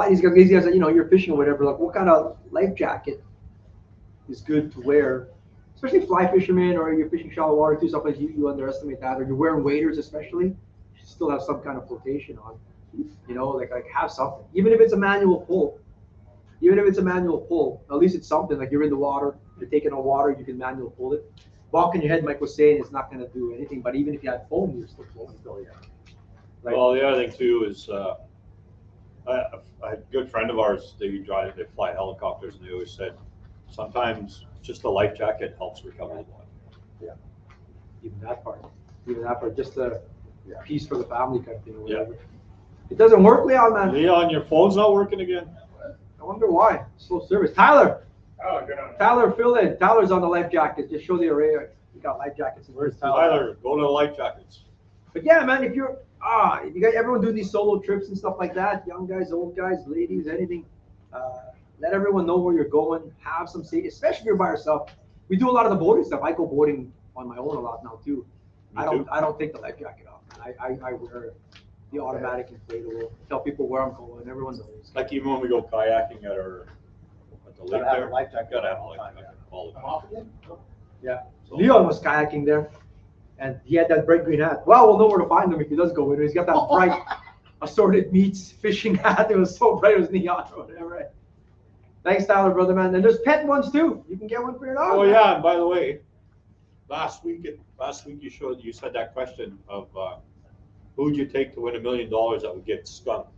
these guys, you know, you're fishing or whatever. Like, what kind of life jacket is good to wear? Especially fly fishermen, or you're fishing shallow water too. Sometimes you underestimate that, or you're wearing waders, especially. You should still have some kind of flotation on. You know, like have something, even if it's a manual pull. Even if it's a manual pull, at least it's something. Like, you're in the water, you're taking on water, you can manual pull it. Bonking your head, Mike was saying, it's not going to do anything. But even if you had foam, you're still flowing. Right. Well, the other thing too is a good friend of ours, they fly helicopters, and they always said sometimes just a life jacket helps recover the body. Even that part, just a piece for the family kind of thing. Or whatever. Yeah. It doesn't work, Leon, man. Leon, your phone's not working again? I wonder why. Slow service. Tyler, Oh, good on. fill in. Tyler's on the life jacket. Just show the array. We got life jackets. Where's Tyler, go to the life jackets. But yeah, man, if you got everyone doing these solo trips and stuff like that, young guys, old guys, ladies, anything, let everyone know where you're going. Have some safety, especially if you're by yourself. We do a lot of the boating stuff. I go boating on my own a lot now too. Me I don't too. take the life jacket off. I wear the automatic inflatable. Tell people where I'm going. Everyone knows. Like even when we go kayaking at the lake Gotta have there, a life jacket gotta have a all life the time, jacket all the time. Yeah. So- Leon was kayaking there, and he had that bright green hat. Well, we'll know where to find him if he does go in. He's got that bright assorted meats fishing hat. It was so bright, it was neon or whatever. Thanks, Tyler, brother, man. And there's pet ones too. You can get one for your dog. Oh man. yeah, and by the way, last week you said that question of who would you take to win $1 million that would get skunked?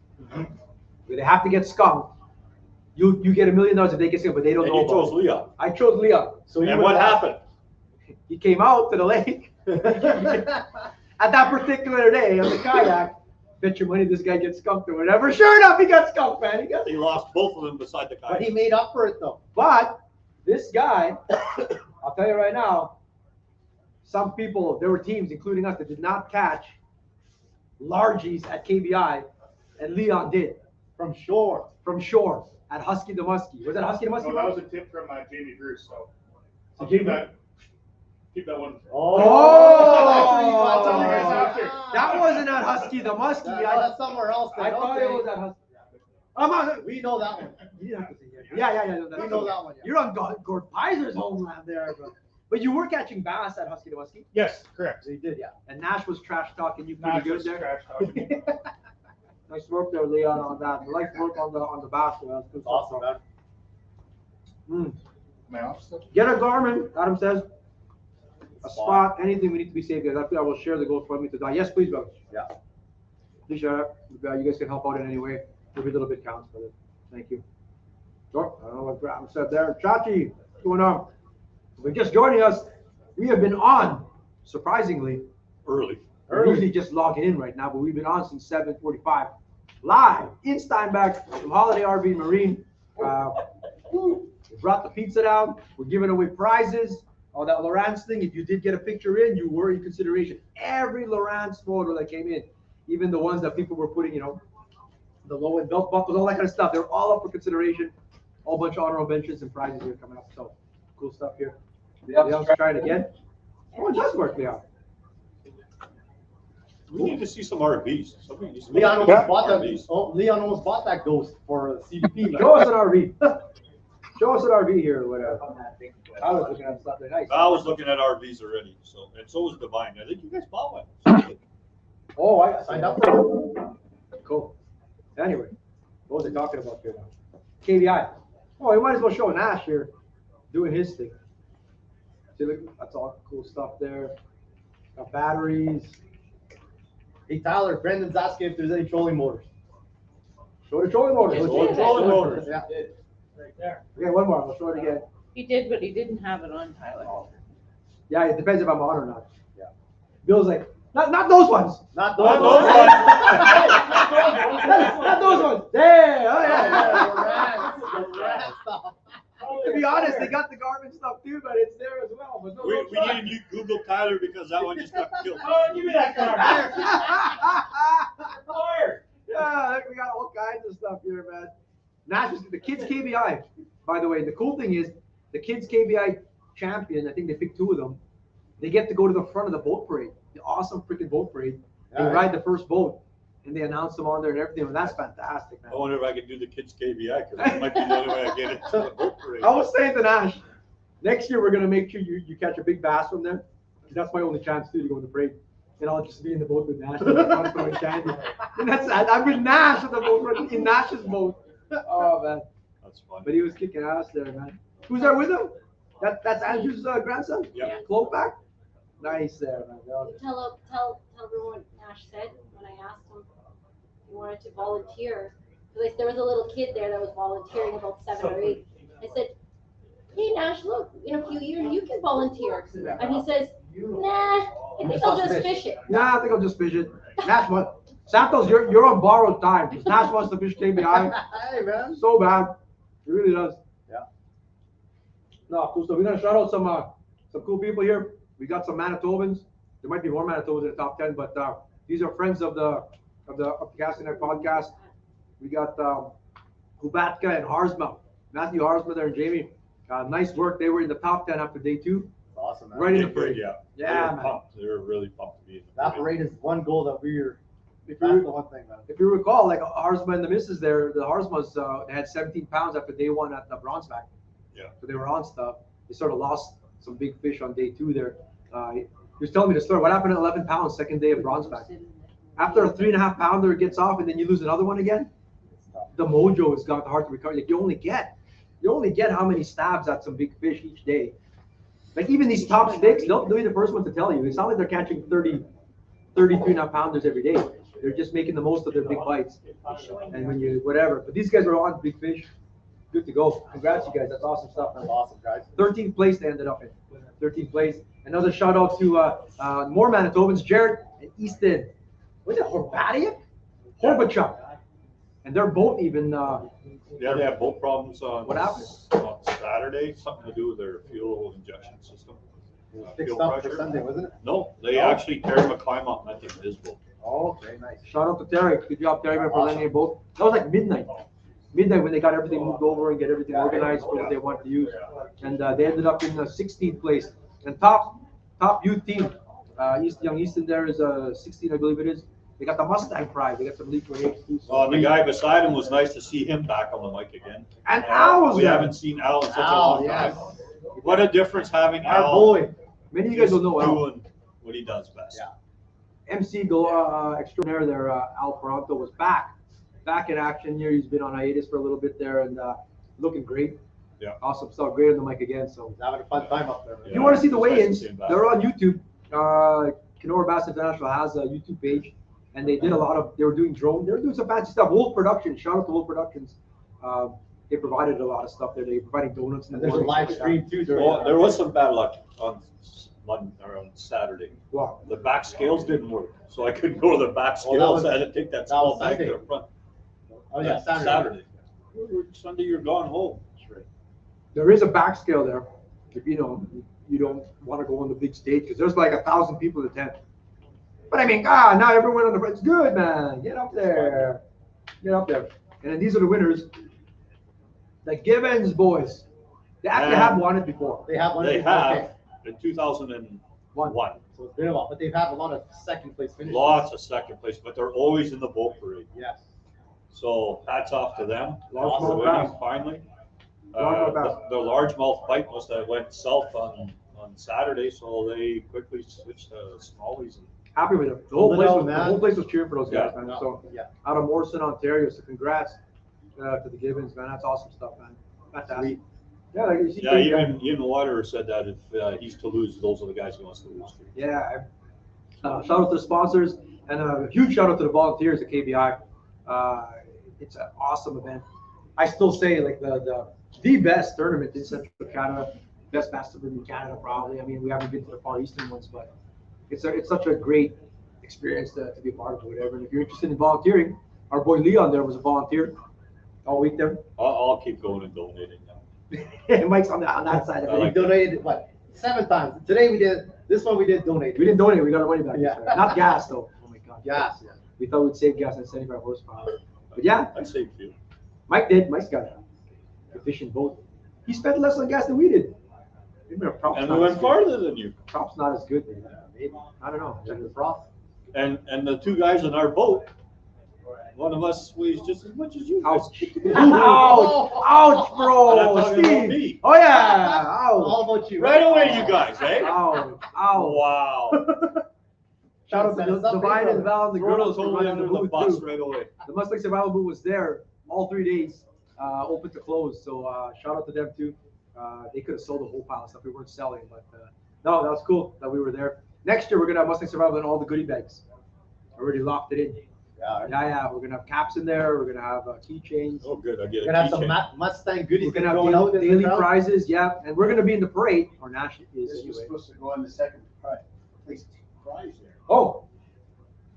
They have to get skunked. You get $1 million if they get skunked, but they don't And know you chose about it. Leon. I chose Leon. So And what happened? He came out to the lake at that particular day on the kayak. Bet your money this guy gets skunked or whatever. Sure enough, he got skunked, man. He lost both of them beside the But kayak. he made up for it though. But this guy, I'll tell you right now, some people, there were teams, including us, that did not catch largies at KBI, and Leon did. From shore. From shore at Husky the Muskie. Was that Husky the Muskie? No, that was a tip from Jamie Bruce, so I'll Jamie- keep that one. Oh! That's all you guys have to. That wasn't at Husky the Muskie. That's somewhere else. I then. thought Okay. it was at Husky. I'm on. We know that one. You didn't have to say it. Yeah. We know that one. Yeah. You're on Gord Piser's homeland there, but you were catching bass at Husky the Muskie. Yes, correct. They did, yeah. And Nash was trash talking you pretty Not good just there. trash talking me. Nice work there, Leon, on that. Nice work on the bass. That was good stuff. Awesome, man. My office. Get a Garmin, Adam says. A spot, anything we need to be safe, guys. I feel I will share the GoFundMe to die. Yes, please, brother. Yeah. Please share it. You guys can help out in any way. Every little bit counts, brother. Thank you. Sure. I don't know what Graham said there. Chachi, what's going on? If you're just joining us, we have been on, surprisingly. Early. We're usually just logging in right now, but we've been on since 7:45. Live in Steinbach from Holiday RV and Marine. We brought the pizza down. We're giving away prizes. Oh, that Lowrance thing, if you did get a picture in, you were in consideration. Every Lowrance photo that came in, even the ones that people were putting, the low end belt buckles, all that kind of stuff, they're all up for consideration. A whole bunch of honorable mentions and prizes here coming up. So, cool stuff here. Leon's trying again. Oh, it does work, Leon. We need to see some RVs. Somebody needs to Leon look almost at bought that. RVs. Oh, Leon almost bought that ghost for CBP. man. Show us an RV. Show us an RV here or whatever. I was looking at something nice. I was looking at RVs already, and so was Divine. I think you guys bought one. Oh, I Signed up for it. Cool. Anyway, what was I talking about here now? KVI. Oh, you might as well show Nash here doing his thing. See, look, that's all cool stuff there. Got batteries. Hey Tyler, Brendan's asking if there's any trolling motors. Show the trolling motor. Just Show the did. trolling motor. Yeah. Right there. Okay, one more. I'll show it again. He did, but he didn't have it on, Tyler. Yeah, it depends if I'm on or not. Yeah. Bill's like, not those ones. Not Not those those Not those ones. There. Oh, yeah. The rat stuff. To be honest, they got the Garmin stuff too, but it's there as well. But no, We no need a new Google Tyler because that one just got killed. Oh, give me that card. Yeah, we got all kinds of stuff here, man. Nash is the kids KBI. By the way, the cool thing is the kids KBI champion. I think they picked two of them. They get to go to the front of the boat parade, the awesome freaking boat parade. They Yeah. ride the first boat, and they announce them on there and everything. And that's fantastic, man. I wonder if I can do the kids KVI because that might be the only way I get into the boat parade. I was saying to Nash, next year we're gonna make sure you catch a big bass from them. That's my only chance too to go in the parade. And I'll just be in the boat with Nash. I'm throwing candy. And that's I'm with Nash at the boat in Nash's boat. Oh man. That's fun. But he was kicking ass there, man. Who's there with him? That's Andrew's grandson? Yeah. Cloakback? Nice there, man. That was- Tell everyone what Nash said when I asked him if he wanted to volunteer. Because there was a little kid there that was volunteering, about 7 or 8. I said, hey Nash, look, in a few years you can volunteer. And he says, nah, I think I'll just fish it. Nah, I think I'll just fish it. Nash, what? Santos, you're on borrowed time. Nash wants to fish KBI Hey man. so bad. He really does. Yeah. No, cool. So we're gonna shout out some cool people here. We got some Manitobans. There might be more Manitobans in the top 10, but these are friends of the Casting Night podcast. We got Kubatka and Harzma, Matthew Harzma there and Jamie. Nice work. They were in the top 10 after day 2. Awesome, man. Right in the Good, parade. yeah. Yeah, They were man. pumped. They were really pumped to be in the That parade. parade is one goal that we're. If That's you the one thing, man. if you recall, like Harzma and the missus there, the Harzmas they had 17 pounds after day 1 at the bronze back. Yeah. So they were on stuff. They sort of lost some big fish on day 2 there. He was telling me the story. What happened at 11 pounds, second day of bronze back? After a 3.5 pounder it gets off and then you lose another one again, the mojo has got hard to recover. Like you only get how many stabs at some big fish each day. Like even these top sticks, they'll be the first one to tell you. It's not like they're catching 33.5 pounders every day. They're just making the most of their big bites. And when you, whatever. But these guys were on big fish. Good to go. Congrats, you guys. That's awesome stuff, man. That's awesome, guys. 13th place they ended up in. 13th place. Another shout out to more Manitobans, Jared and Easton. What is it, Horbatiuk? Horbachuk. And they're both even, Yeah, they had boat problems on, What happened? on Saturday, something to do with their fuel injection system. Fixed Fuel up for pressure. Sunday, wasn't it? No, they No? actually Terry McClymont met them in his boat. Okay, nice. Shout out to Terry. Good job, Terry, man, for lending a boat. That was like midnight. Midnight when they got everything moved over and get everything organized for what they want to use. And they ended up in 16th place. And top youth team, Young Easton there is 16, I believe it is. They got the Mustang Pride. They got some Elite 28s too. Well, the guy beside him was nice to see him back on the mic again. And Al was We there. haven't seen Al in such a Al, long yes. time. What a difference having Our Al boy. Many of you guys will know Al. doing what he does best. Yeah. MC extraordinaire there, Al Peranto was back in action here. He's been on hiatus for a little bit there and looking great. Yeah. Awesome stuff. Great on the mic again. So He's having a fun time up there. if you want to see the It's nice to weigh-ins, see him back. they're on YouTube. Kenora Bass International has a YouTube page, and they did a lot of. They were doing some fancy stuff. Wolf Productions. Shout out to Wolf Productions. They provided a lot of stuff there. They were providing donuts in the And there's a morning. live stream too. during Well, that. there was some bad luck on Saturday. Wow. The back scales didn't work, so I couldn't go to the back Oh, that scales. was- I had to take that that small was back to Sunday. the front. Oh, yeah, Saturday. Sunday, you're gone home. There is a back scale there. If you don't want to go on the big stage because there's like 1,000 people at the tent. But I mean, now everyone on the front. It's good, man. Get up there. Get up there. And then these are the winners. The Gibbons boys. They actually have won it before. They have one. They okay. have in 2001. So it's been a while, but they've had a lot of second place finishes. Lots of second place, but they're always in the boat parade. Yes. So hats off to them. Largemouth For winning bass. finally. Largemouth bass. The largemouth bite must have went south on Saturday, so they quickly switched to smallies. Happy with them. The Hold it whole out, man. place was cheering for those guys, Yeah. man. So Yeah. out of Morrison, Ontario. So congrats to the Gibbons, man. That's awesome stuff, man. Fantastic. Sweet. Yeah, like you see. Yeah, even Water said that if he's to lose, those are the guys he wants to lose to. Yeah. Shout out to the sponsors and a huge shout out to the volunteers at KBI. It's an awesome event. I still say like the best tournament in Central Canada, best bass tournament in Canada probably. I mean, we haven't been to the Far Eastern ones, but it's such a great experience to be a part of or whatever. And if you're interested in volunteering, our boy Leon there was a volunteer all week there. I'll keep going and donating now. Mike's on that side of I it. We like donated, what, 7 times. Today we did, this one we did donate. We didn't donate. We got our money back. Yeah. Not gas though. Oh my God. Gas, yeah. We thought we'd save gas on 75 horsepower. But yeah, I'd say few. Mike did. Mike's got a efficient boat. He spent less on gas than we did. Maybe our prop's And not we as went good. farther than you. Prop's not as good. Maybe. I don't know. Check the frost. And the two guys in our boat, one of us weighs just as much as you. Ouch. Ouch. Ouch, I'm bro. talking about Steve. me. Oh, yeah. Ouch. All about you. Right away, you guys, eh? Ouch. Ouch. Wow. Shout out to the Divine and Val and the Throw girls those for totally running the under the booth, bus too. right away. The Mustang Survival Booth was there all 3 days, open to close. So shout out to them too. They could have sold a whole pile of stuff we weren't selling, but no, that was cool that we were there. Next year we're gonna have Mustang Survival in all the goodie bags. Already locked it in. Yeah. We're gonna have caps in there. We're gonna have keychains. Oh, good. I get We're a gonna have some keychain. Mustang goodies We're gonna have going out in the daily crowd. prizes. Yeah, and we're gonna be in the parade. Or Nash is This was anyway. supposed to go on the second place prize there. Oh,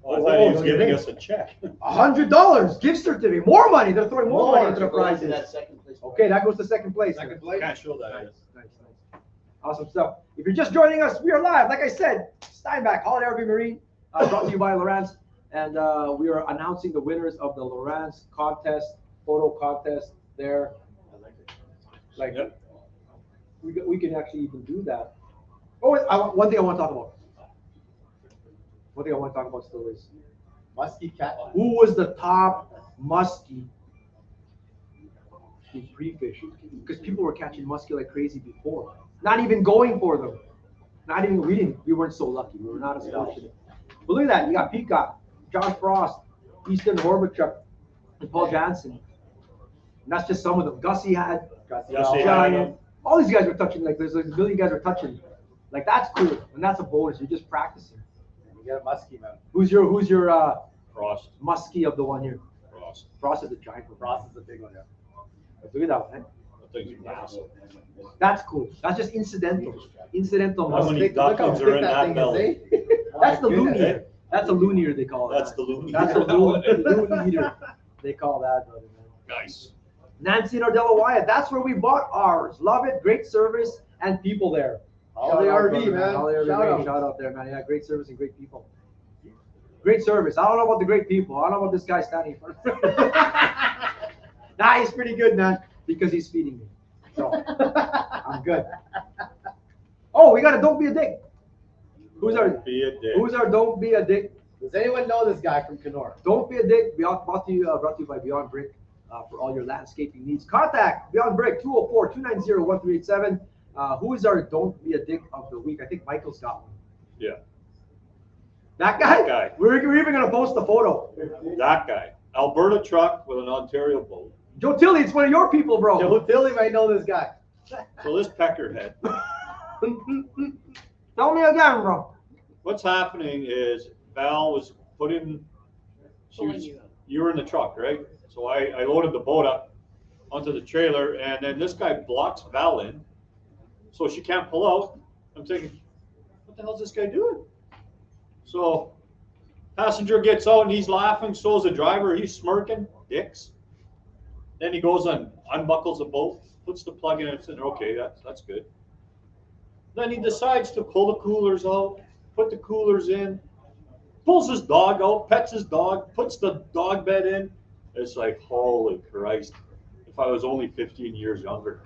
Oh, I thought he was Oh, giving you us a check. $100 gift certificate. More money. They're throwing more money into the Going to prizes. that second place prize. Okay, that goes to second place. Second place. Can't show that. Nice, nice. Awesome stuff. If you're just joining us, we are live. Like I said, Steinbach, Holiday RV Marine, brought to you by Lowrance. And we are announcing the winners of the Lowrance contest, photo contest there. Like, Yep. we can actually even do that. Oh, one thing I want to talk about. One thing I want to talk about still is, Musky cat. who was the top muskie in pre-fish? Because people were catching muskie like crazy before. Not even going for them. Not even, we weren't so lucky. We were not as fortunate. But look at that. You got Peacock, John Frost, Easton Horbichuk, and Paul Jansen. And that's just some of them. Gussie had, Gussie Gussie Al- had. all these guys were touching, like there's like a million guys are touching. Like that's cool. And that's a bonus. You're just practicing. You get a musky, man. Who's your Frost. muskie of the one here? Frost. Frost is a giant. Frost is a big one, yeah. Look at that, man. That thing's massive. That's cool. That's just incidental. Incidental How many muskie. Look how ducklings are thick in that thing is, belly? eh? That's the My goodness. loonier. That's a loonier they call it. That's the loony. That's a loonier. They call that, brother, man. Nice. Nancy and Ardella Wyatt. That's where we bought ours. Love it. Great service and people there. Holiday Shout out, RV, brother, man. Holiday RV, Shout out. Shout out there, man. Yeah, great service and great people. Great service. I don't know about the great people. I don't know about this guy standing in front of me. Nah, he's pretty good, man, because he's feeding me. So I'm good. Oh, we got a don't be a dick. Who's our Don't be a dick. Who's our don't be a dick? Does anyone know this guy from Kenora? Don't be a dick. Brought to you by Beyond Brick for all your landscaping needs. Contact Beyond Brick 204-290-1387. Who is our don't be a dick of the week? I think Michael's got one. Yeah. That guy? That guy. We're even gonna post the photo. That guy. Alberta truck with an Ontario boat. Joe Tilley, it's one of your people, bro. Joe Tilly might know this guy. So this peckerhead. Tell me again, bro. What's happening is Val was put in. You were in the truck, right? So I loaded the boat up onto the trailer, and then this guy blocks Val in, so she can't pull out. I'm thinking, what the hell's this guy doing? So passenger gets out and he's laughing. So is the driver. He's smirking. Dicks. Then he goes and unbuckles the boat, puts the plug in, and said, "Okay, that's good." Then he decides to pull the coolers out, put the coolers in, pulls his dog out, pets his dog, puts the dog bed in. It's like, holy Christ! If I was only 15 years younger,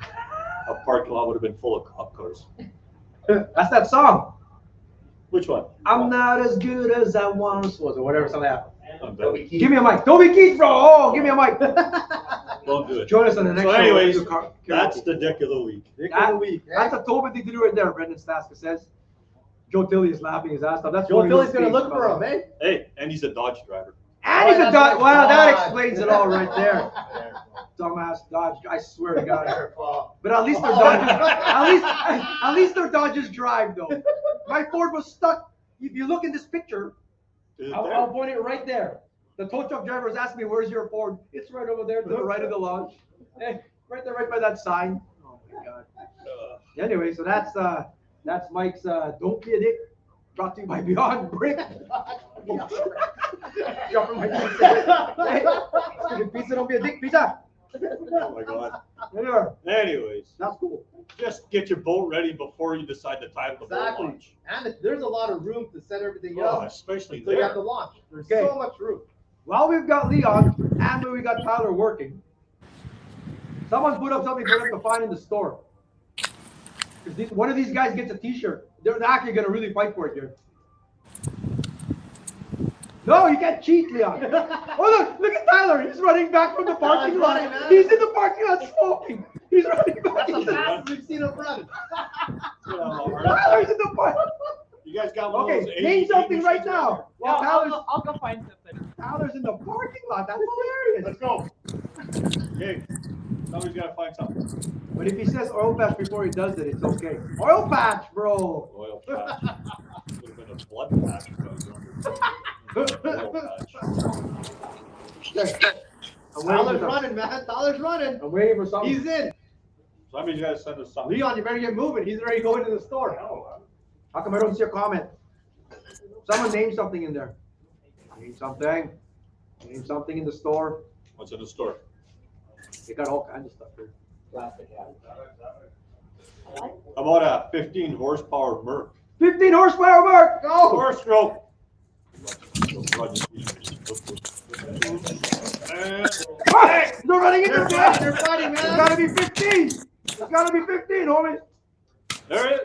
a parking lot would have been full of cop cars. That's that song. Which one? I'm not as good as I once was, or whatever, something like I'm that. done. Give me a mic. Toby Keith, bro. Oh, give me a mic. Don't do it. Join us on the next So show. anyways, We'll do karaoke. that's the dick of the week. Dick That- of the week. eh? That's a Toby thing to do right there, Brendan Staska says. Joe Tilley is laughing his ass off. That's Joe one of Tilly's those gonna things, look for brother. him, eh? Hey, and he's a Dodge driver. And he's a that's Dodge. my Well, that God. explains it all right there. Dumbass Dodge. I swear to God. But at least their Dodges. At least their Dodges drive though. My Ford was stuck. If you look in this picture, Is it I'll there? point it right there. The tow truck driver was asking me, "Where's your Ford?" It's right over there to the right of the launch. Hey, right there, right by that sign. Oh my God. Anyway, so that's Mike's "Don't Be a Dick," brought to you by Beyond Brick. Dropping my pizza. Hey, stupid pizza, don't be a dick, pizza. Oh my God. Anyway, Anyways, that's cool. just get your boat ready before you decide to time the boat Exactly. launch. And there's a lot of room to set everything Oh, up. especially So you have there. to launch. There's Okay. so much room. While we've got Leon and we got Tyler working, someone put up something for them to find in the store. Because one of these guys gets a T-shirt. They're actually going to really fight for it here. No, you can't cheat, Leon. Oh, look at Tyler. He's running back from the parking lot. running, man. He's in the parking lot smoking. He's running back. That's the fastest we've seen him run. Tyler's in the parking. You guys got one of Okay, those name 80 something right machines now. Yeah, Well, I'll go find something. Tyler's in the parking lot. That's hilarious. Let's go. Okay, somebody's got to find something. But if he says oil patch before he does it, it's okay. Oil patch, bro. Oil patch. Would have been a blood patch if I was younger. Oil patch. Okay. Tyler's running, man. Tyler's running. I'm waiting for something. He's in. Somebody's got to send us something. Leon, you better get moving. He's ready to go into the store. How come I don't see a comment? Someone name something in there. Name something. Name something in the store. What's in the store? They got all kinds of stuff here. How about a 15 horsepower Merc? 15 horsepower, Mark. Go. Four stroke. Hey, they're running into me. They're fighting, It's man. gotta be 15. It's gotta be 15, homie. There it is.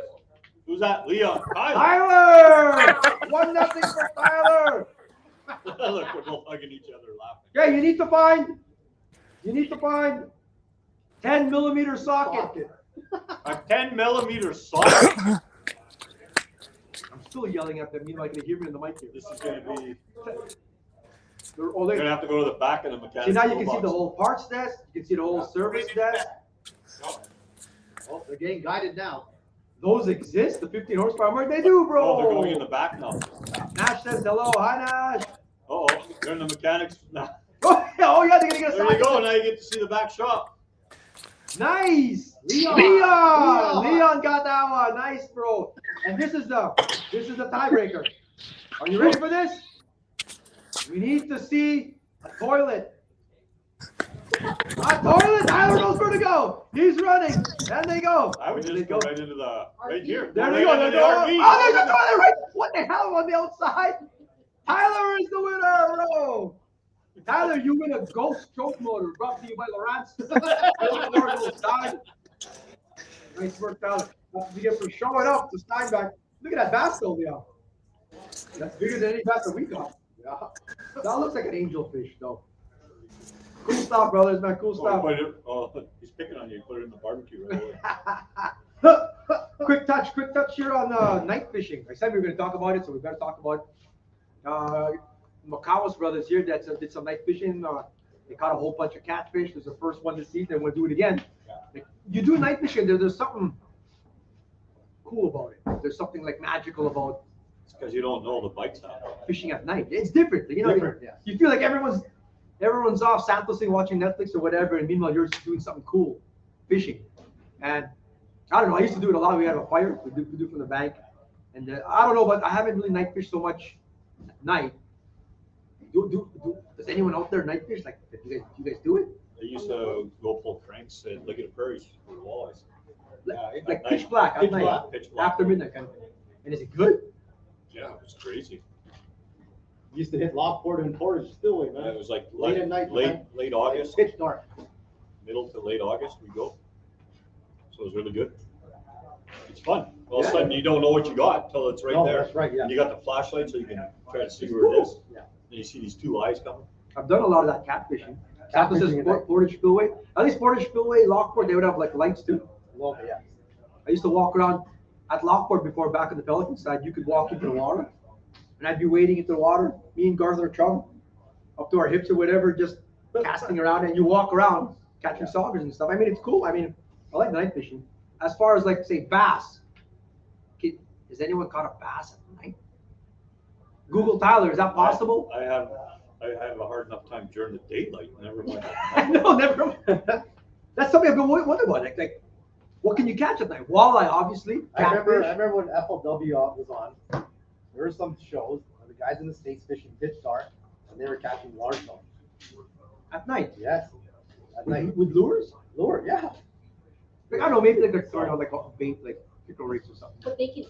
Who's that? Leon. Tyler. Tyler. 1-0 for Tyler. Look, we're both hugging each other laughing. Okay, you need to find 10 millimeter socket. A 10mm socket. I'm still yelling at them. Meanwhile, I can hear me in the mic here. This is going to be. They're, oh, We're they, going to have to go to the back of the mechanic. see, now you can see the whole parts desk. You can see the whole service desk. Oh, they're getting guided now. Those exist. The 15 horsepower Merc, they do, bro. Oh, they're going in the back now. Nash says hello. Hi, Nash. Oh, they're in the mechanics now. Oh, yeah, they're gonna get a There you socket. go. Now you get to see the back shop. Nice. Leon. Leon got that one. Nice, bro. And this is the tiebreaker. Are you ready for this? We need to see a toilet. A toilet. Tyler knows where to go. He's running. And they go. I would Where just do go they right into the right here. There Go they right go. into There the they go. RV. Oh, there's a toilet right. What the hell on the outside? Tyler is Tyler, you win a Ghost choke motor brought to you by Lowrance. Nice work, Tyler. That's to get for showing up to Steinbach. Look at that bass though, Leon. That's bigger than any bass that we got. Yeah. That looks like an angelfish though. Cool stuff, brothers, man. Cool stuff. He's picking on you. Put it in the barbecue right away. Quick touch here on night fishing. I said we were going to talk about it, so we better talk about it. Macawas brothers here that did some night fishing. They caught a whole bunch of catfish. It was the first one this season. We'll do it again. Like, you do night fishing, there's something cool about it. There's something like magical about It's because you don't know the bites now. fishing at night. It's different. You know, Different, yeah. you feel like everyone's off Santosing watching Netflix or whatever, and meanwhile you're just doing something cool, fishing. And I don't know. I used to do it a lot. We had a fire. We do from the bank, and I don't know, but I haven't really night fished so much at night. Does anyone out there night fish? Like, do you guys do it? They used to go pull cranks at Liggett Prairies for walleyes. Like at pitch night. black at Pitch night, black, pitch black. after midnight kind of thing. And is it good? Yeah, it was crazy. Used to hit Lockport and Portage Spillway, And it man. was like Late at night, late August, Pitch dark. middle to late August we go. So it was really good. It's fun. All of a sudden you don't know what you got until it's right No, there. that's right, yeah. And you got the flashlight so you can try to see where it is. Yeah. And you see these two eyes coming. I've done a lot of that catfishing. Santos Catfishing says at night. Portage Spillway. At least Portage Spillway, Lockport, they would have like lights too. Well, yeah. I used to walk around at Lockport before back on the Pelican side. You could walk into the water, and I'd be wading into the water, me and Garth Chum, up to our hips or whatever, just casting around, and you walk around catching saugers and stuff. I mean, it's cool. I mean, I like night fishing. As far as like say bass, has anyone caught a bass at night? Google Tyler, is that possible? I have a hard enough time during the daylight. Never mind. No, never. That's something I've been wondering about. Like, what can you catch at night? Walleye, obviously. I remember Catfish. when FLW was on, there were some shows where the guys in the States fishing pitch dark, and they were catching largemouth. At night. Yes. At night. With lures? Lure, yeah. Like, I don't know, maybe like they're throwing on like a bait, like pickle rigs or something. But they can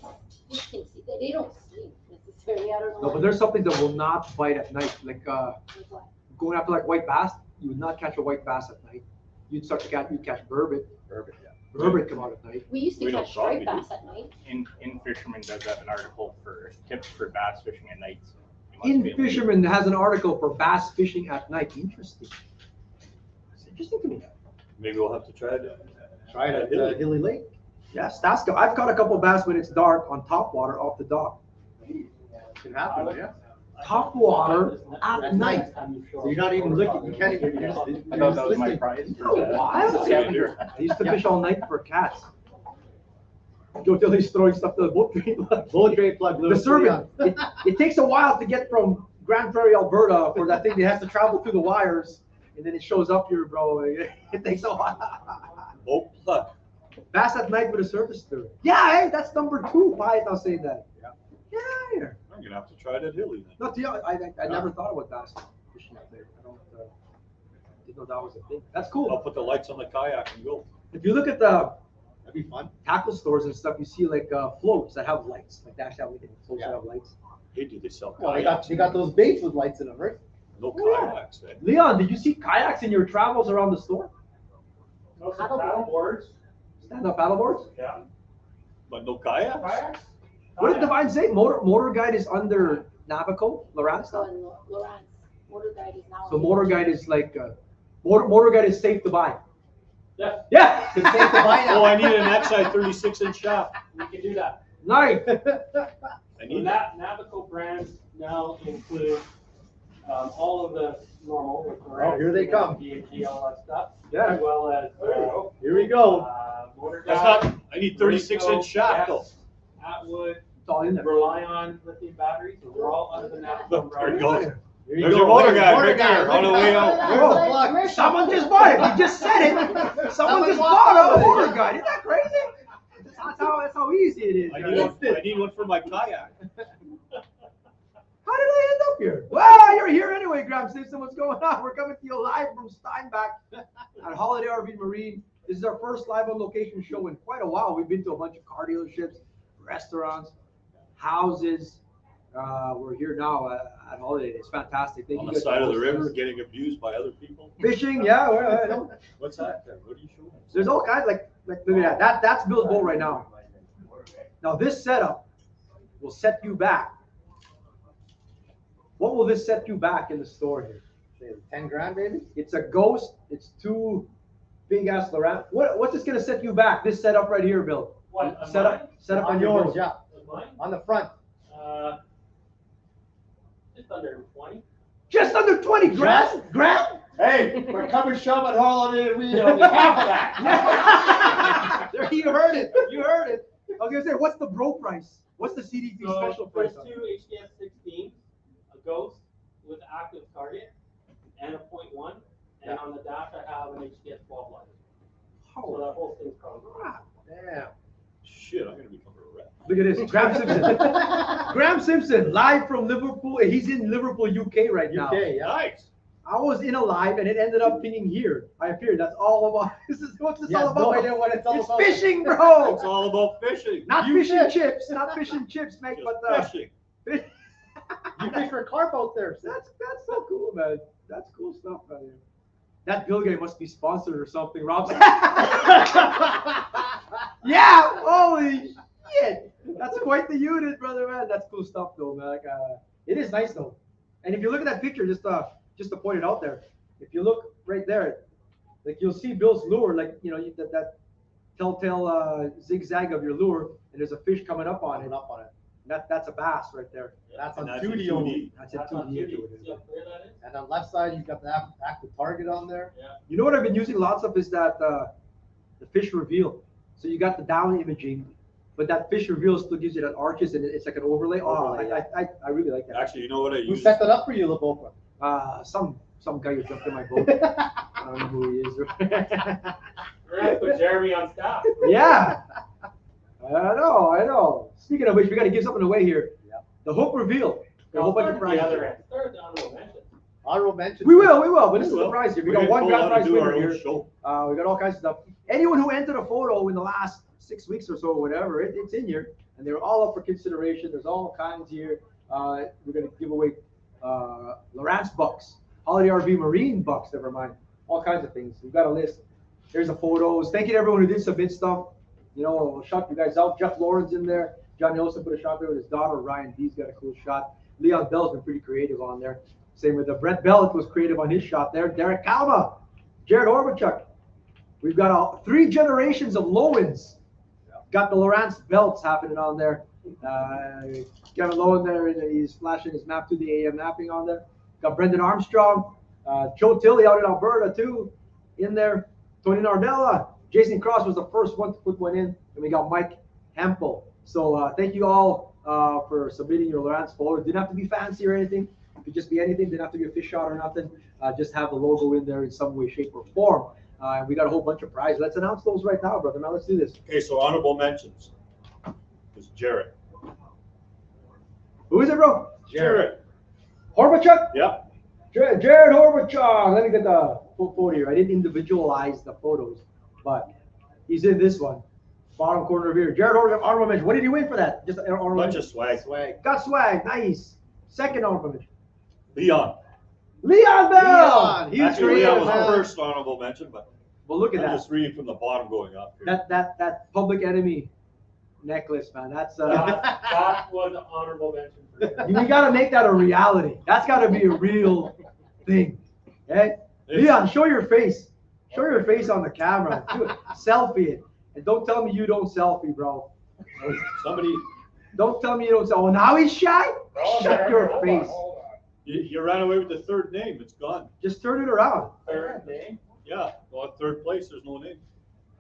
see, they don't sleep necessarily, I don't know. No, but there's something that will not bite at night. Like Like what? going after like white bass, you would not catch a white bass at night. You'd catch burbot. Burbot, yeah. Burbot come out at night. We used to We don't catch striped probably bass at night. In Fisherman does have an article for tips for bass fishing at night. You must In be able to- Fisherman has an article for bass fishing at night. Interesting. It's interesting to me. Maybe we'll have to try it. Try it at Hilly Lake. Yes, that's good. I've caught a couple bass when it's dark on top water off the dock. Can happen, yeah. Top water at night. So you're not even looking, you can't even, you're just, I thought that was my prize. No, wild. Scavenger. I used to fish all night for cats. Joe Tilly's throwing stuff to the boat train. Boat drain plug. The servant. It takes a while to get from Grand Prairie, Alberta, for that thing that has to travel through the wires, and then it shows up here, bro. It takes a while. Oh, plug. Bass at night with a surface stir. Yeah, hey, that's number 2. Why not saying that? Yeah. Yeah. I'm gonna have to try it at Hilly then. Not the, I never thought about bass fishing up there. I don't didn't know that was a thing. That's I'll cool. put the lights on the kayak and go. If you look at the That'd be fun. tackle stores and stuff, you see like floats that have lights, like they actually have like floats that have lights. Hey, do they sell Well, kayaks? they got those baits with lights in them, right? No Yeah. kayaks, eh? Leon, did you see kayaks in your travels around the store? No, some paddle boards. Stand-up paddleboards? Yeah. But no kayaks? Kayaks? What did Divine say? Motor Guide is under Navico, Lowrance. So in Lowrance, Motor Guide is now. So Motor Guide is like Motor Guide is safe to buy. Yeah, Yeah. It's safe to buy now. Oh, I need an XI 36-inch shaft. we can do that. Nice. I The need that. Navico brands now include all of the normal. Like Oh, here they come. D&G, all that stuff. Yeah. As well as. Here we go. Motor That's Guide. not, I need 36-inch shaft though. Yes, Atwood, It's all in there. rely on lithium batteries, so they're all under the Navico There you umbrella. go. Here you There's go. your motor guy Motor right there on the way out. There's the plug. Someone just bought it. You just said it. Someone just bought a Motor Guide. Isn't that crazy? That's how easy it is. I guys. need one for my kayak. How did I end up here? Well, you're here anyway, Graham Simpson. What's going on? We're coming to you live from Steinbach at Holiday RV Marine. This is our first live on location show in quite a while. We've been to a bunch of car dealerships, restaurants, houses, We're here now at Holiday. It's fantastic. Thank On you the guys side for of the hosting river, us. getting abused by other people. Fishing, yeah. Well, I know. What's that then? What are you showing? There's all kinds like look at that. That's Bill's boat right now. Now this setup will set you back. What will this set you back in the store here? 10 grand, baby? It's a Ghost. It's two big ass Lowrance. What's this gonna set you back? This setup right here, Bill. What, on Set up On on your yours, boat. yeah. Mine? On the front. Just under 20. Just under 20 grand. Grand? Hey, we're coming shove at Holiday, we half of that. There, you heard it. You heard it. I was gonna say, what's the bro price? What's the CDP special price? There's on two it? HDF 16s, a Ghost with active target, and a .1. And on the dash, I have an HDF 12 light. So that whole thing's probably. Damn. Shit, I'm gonna become a rep. Look at this, Graham Simpson. Graham Simpson, live from Liverpool. He's in Liverpool, UK right now. UK, yeah. Nice. I was in a live and it ended up being here. I appeared. That's all about. What's this He has all about? no idea what it's all It's about. fishing, bro. It's all about fishing. Not You fish and fish. chips. Not fish and chips, mate. Just But fishing. You fish for carp out there. that's so cool, man. That's cool stuff, man. That Bill guy must be sponsored or something, Rob. Yeah. Holy shit. That's quite the unit, brother, man. That's cool stuff, though, man. Like, it is nice, though. And if you look at that picture, just to point it out there, if you look right there, like you'll see Bill's lure, like that telltale zigzag of your lure, and there's a fish coming up on it. That's a bass right there. That's And on that's 2D a only. That's a That's on 2D. 2D. See how clear that is? And on left side, you've got the active target on there. You know what I've been using lots of is that the fish reveal. So you got the down imaging, but that fish reveal still gives you that arches and it's like an overlay. Overlay, I really like that. Actually, you know what I Who use? set that up for you, LaBoca? Some guy who jumped in my boat. I don't know who he is. We're gonna have to put Jeremy on staff. Yeah. I know. Speaking of which, we got to give something away here. Yeah. The hook reveal. Got a whole bunch of Start at the prizes. other end. Start at the honorable mention. Honorable mention. We will, but this is We the will. prize here. We We're got gonna one pull grand out prize and do our winner own here. show. We got all kinds of stuff. Anyone who entered a photo in the last 6 weeks or so, or whatever, it's in here, and they're all up for consideration. There's all kinds here. We're gonna give away Lowrance bucks, Holiday RV Marine bucks. Never mind, all kinds of things. We've got a list. Here's the photos. Thank you to everyone who did submit stuff. We'll shout you guys out. Jeff Lawrence in there. John Nelson put a shot there with his daughter. Ryan D's got a cool shot. Leon Bell's been pretty creative on there. Same with Brett Bellet was creative on his shot there. Derek Calma, Jared Orbachuk. We've got 3 generations of Lowens. Got the Lowrance belts happening on there. Kevin Lowen there, he's flashing his map to the AM mapping on there. Got Brendan Armstrong, Joe Tilley out in Alberta too, in there. Tony Nardella, Jason Cross was the first one to put one in, and we got Mike Hempel. So thank you all for submitting your Lowrance photos. Didn't have to be fancy or anything. It could just be anything. Didn't have to be a fish shot or nothing. Just have the logo in there in some way, shape, or form. We got a whole bunch of prizes. Let's announce those right now, brother. Now let's do this. Okay, so honorable mentions. It's Jared. Who is it, bro? Jared. Horbachuk? Yep. Jared Horbachuk. Let me get the full photo here. I didn't individualize the photos, but he's in this one. Bottom corner of here. Jared Horbachuk, honorable mention. What did he win for that? Just an honorable Bunch mention. of swag. Swag. Got swag. Nice. Second honorable mention. Leon. Leon Bell. Leon. He's Actually, creative, Leon was the man. first honorable mention, but Well, look at I'm that. just reading from the bottom going up here. That Public Enemy necklace, man. That's That was an honorable mention for you. we got to make that a reality. That's got to be a real thing. Okay? Leon, show your face. Show your face on the camera. Do it. Selfie it. And don't tell me you don't selfie, bro. Somebody, Don't tell me you don't selfie. Oh, now he's shy? Shut your Hold on, face. hold on. you ran away with the third name. It's gone. Just turn it around. Third name. Yeah, well, third place, there's no name.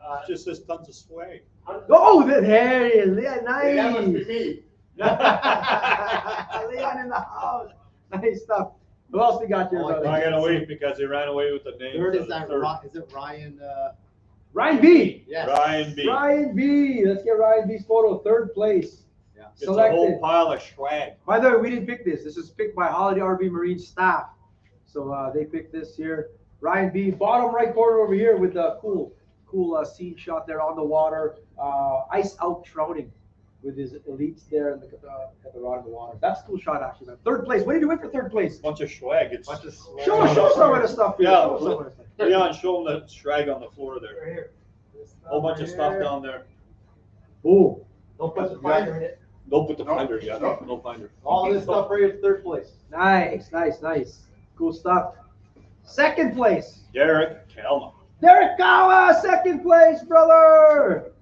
It just says tons of swag. Oh, there he is. Leon, nice. That must be me. Leon in the house. Nice stuff. Who else we got here, Oh, brother? I gotta wait because they ran away with the name. Third of is the that third. is it Ryan? Ryan B. Yes. Ryan B. Ryan B. Let's get Ryan B's photo. Third place. Yeah. It's a whole Selected. pile of swag. By the way, we didn't pick this. This is picked by Holiday RV Marine staff. So they picked this here. Ryan B. Bottom right corner over here with the cool scene shot there on the water. Ice out trouting with his elites there in at the rod in the water. That's a cool shot, actually, man. Third place. What do you win for third place? Bunch of swag. It's Show some of the stuff. Here. Yeah, Show some of the stuff. Leon, show them the swag on the floor there. Right here. Whole bunch of stuff down there. Ooh. Don't put the finder in it. Don't put the finder, yeah, no finder. All this stuff right here, third place. Nice, nice, nice. Cool stuff. Second place. Derek Kalma. Derek Kawa, second place, brother.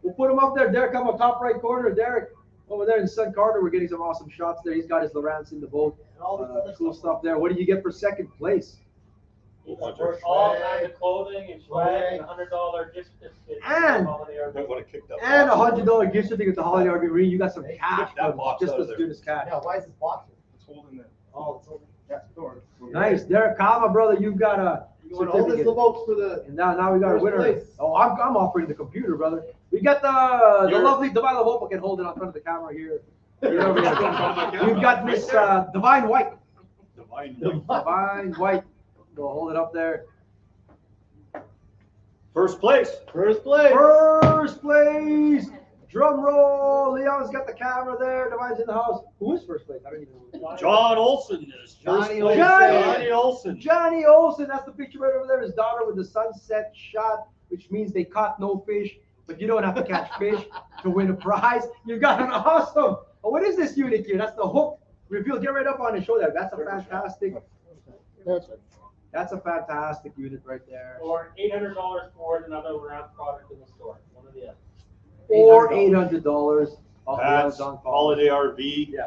We'll put him up there. Derek Kawa, top right corner. Derek over there in Sun Carter. We're getting some awesome shots there. He's got his Lowrance in the boat. Cool stuff there. What did you get for second place? Whole bunch of All kinds of clothing and swag and $100 gift certificate. And- Might want to kick that And a box. $100 gift certificate to Holiday RV Marine. You got some cash, that brother. box Just out of as there. good as cash. Yeah, why is this box here? It's holding it. Oh, it's over. That's the door. Nice, Derek Kawa, brother. You've got a You want to hold this certificate. little for the. And now we got a First winner. place. Oh, I'm operating the computer, brother. We got the You're- lovely Divine Hope. I can hold it on front of the camera here. You've You've got Miss Divine White. Divine. Divine White. Go hold it up there. First place. First place. First place. Drum roll. Leon's got the camera there. Divine's in the house. Who is first place? I don't even know. John Olson is first Johnny place. Olson. Johnny Olson. Johnny Olson. That's the picture right over there. His daughter with the sunset shot, which means they caught no fish. But you don't have to catch fish to win a prize. You got an awesome. Oh, what is this unit here? That's the hook reveal. Get right up on and show that. That's a fantastic. That's a fantastic unit right there. Or $800 for another wrap product in the store. One of the other. Or $800 off That's the on Holiday RV. Yeah.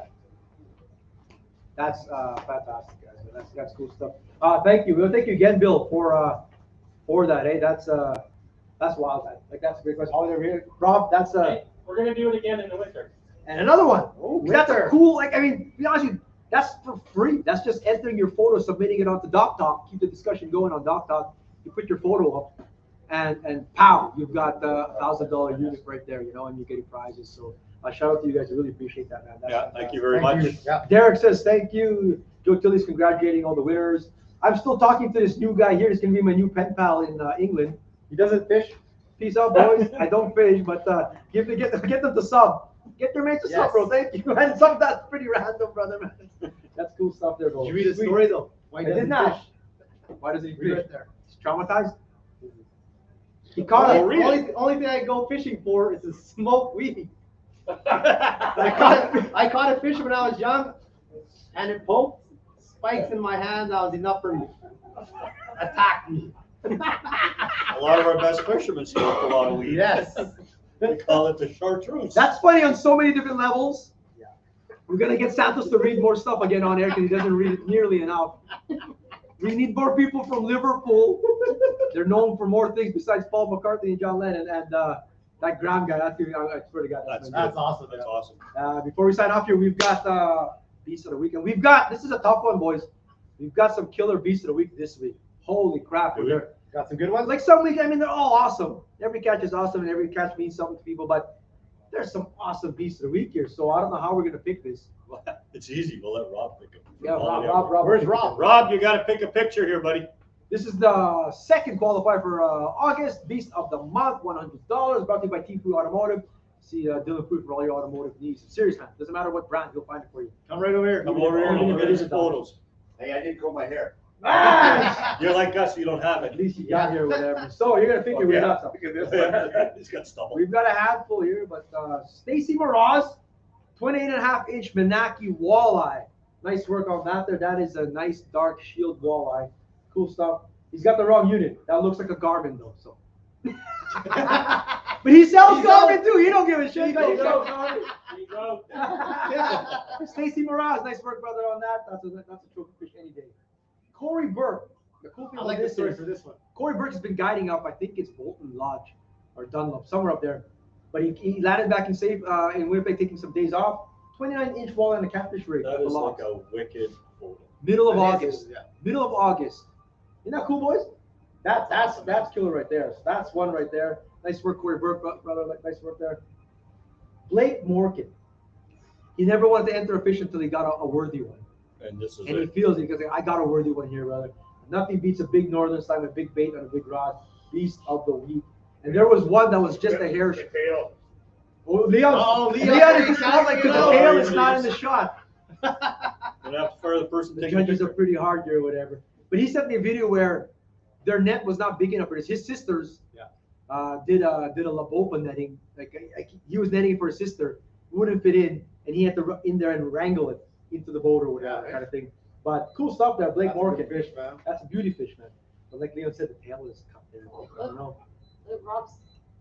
That's fantastic, guys. That's cool stuff. Thank you. Well, thank you again, Bill, for that. Hey, that's wild. Like that's a great question. Holiday over here, Rob. That's Hey, we're gonna do it again in the winter. and another one. Oh, That's a winter. cool. Like I mean, to be honest with you, that's for free. That's just entering your photo, submitting it onto Doc Talk. Keep the discussion going on Doc Talk. You put your photo up, and pow, you've got the $1,000 unit right there. You know, and you're getting prizes. So shout out to you guys. I really appreciate that, man. That's Yeah, fantastic. thank you very Thank much. you. Yeah. Derek says, thank you. Joe Tilly's congratulating all the winners. I'm still talking to this new guy here. He's going to be my new pen pal in England. He doesn't fish. Peace out, boys. I don't fish, but get them to sub. Get their mates to sub, Yes. bro. Thank you. And some that's pretty random, brother, man. That's cool stuff there, bro. Did you read his Sweet. story though? Why I he did doesn't not. fish? Why doesn't he Read fish? it there. He's traumatized. He caught Oh, it. really? Only thing I go fishing for is to smoke weed. I That's caught a fish when I was young, and it poked spikes in my hand. That was enough for me. Attacked me. a lot of our best fishermen smoke a lot of weed. Yes. We call it the chartreuse. That's funny on so many different levels. Yeah. We're gonna get Santos to read more stuff again on air because he doesn't read it nearly enough. We need more people from Liverpool. They're known for more things besides Paul McCartney and John Lennon and that Graham guy. I swear to God, That's my good. That's awesome. That's awesome. Before we sign off here, we've got Beast of the Week. And we've got, this is a tough one, boys. We've got some killer Beast of the Week this week. Holy crap. Do we? They're- Got some good ones. Like some weeks, I mean, they're all awesome. Every catch is awesome and every catch means something to people, but there's some awesome Beast of the Week here. So I don't know how we're going to pick this. It's easy. We'll let Rob pick it. Yeah, Rob. Where's Rob? Rob, you got to pick a picture here, buddy. This is the second qualifier for August. Beast of the Month, $100. Brought to you by T-Food Automotive. See Dylan Food for all your automotive needs. Serious, man. Doesn't matter what brand, he'll find it for you. Come right over here. Come over here and Even look if at it his is a dollar. photos. Hey, I didn't comb my hair. You're like us, you don't have At it. least you got here, whatever. So you're going to figure it out. Look at this. He's got stubble. We've got a handful here, but Stacy Moroz, 28.5-inch Menaki walleye. Nice work on that there. That is a nice dark shield walleye. Cool stuff. He's got the wrong unit. That looks like a Garmin though. So, but he sells Garmin too. He don't give a shit. He sells Garmin. There you go. Stacy Moroz, nice work, brother, on that. That's a trophy fish any day. Cory Burke. The cool thing I about like the this story is for this one. Cory Burke has been guiding up. I think it's Bolton Lodge or Dunlop, somewhere up there. But he landed back in safe in Winnipeg, taking some days off. 29-inch walleye on the catfish rig. That is like a wicked photo. Middle of That is, August. yeah. Middle of August. Isn't that cool, boys? That's killer right there. So that's one right there. Nice work, Cory Burke, brother. Nice work there. Blake Morgan. He never wanted to enter a fish until he got a worthy one. And this is And he it. feels it because I got a worthy one here, brother. Nothing beats a big northern slime, a big bait on a big rod. Beast of the week. And there was one that was just a hair. Oh, Leon. Oh, Leon Leon is out like the it tail is. is not in the shot. And that's for the person The taking the judges are picture. pretty hard here or whatever. But he sent me a video where their net was not big enough for this. His sisters did a La Bopa netting. Like he was netting for his sister, wouldn't fit in, and he had to in there and wrangle it into the boat or whatever kind of thing. But cool stuff there, Blake That's a Morgan. good fish, man. That's a beauty fish, man. But like Leon said, the tail is cut there. I don't know. Look, Rob's.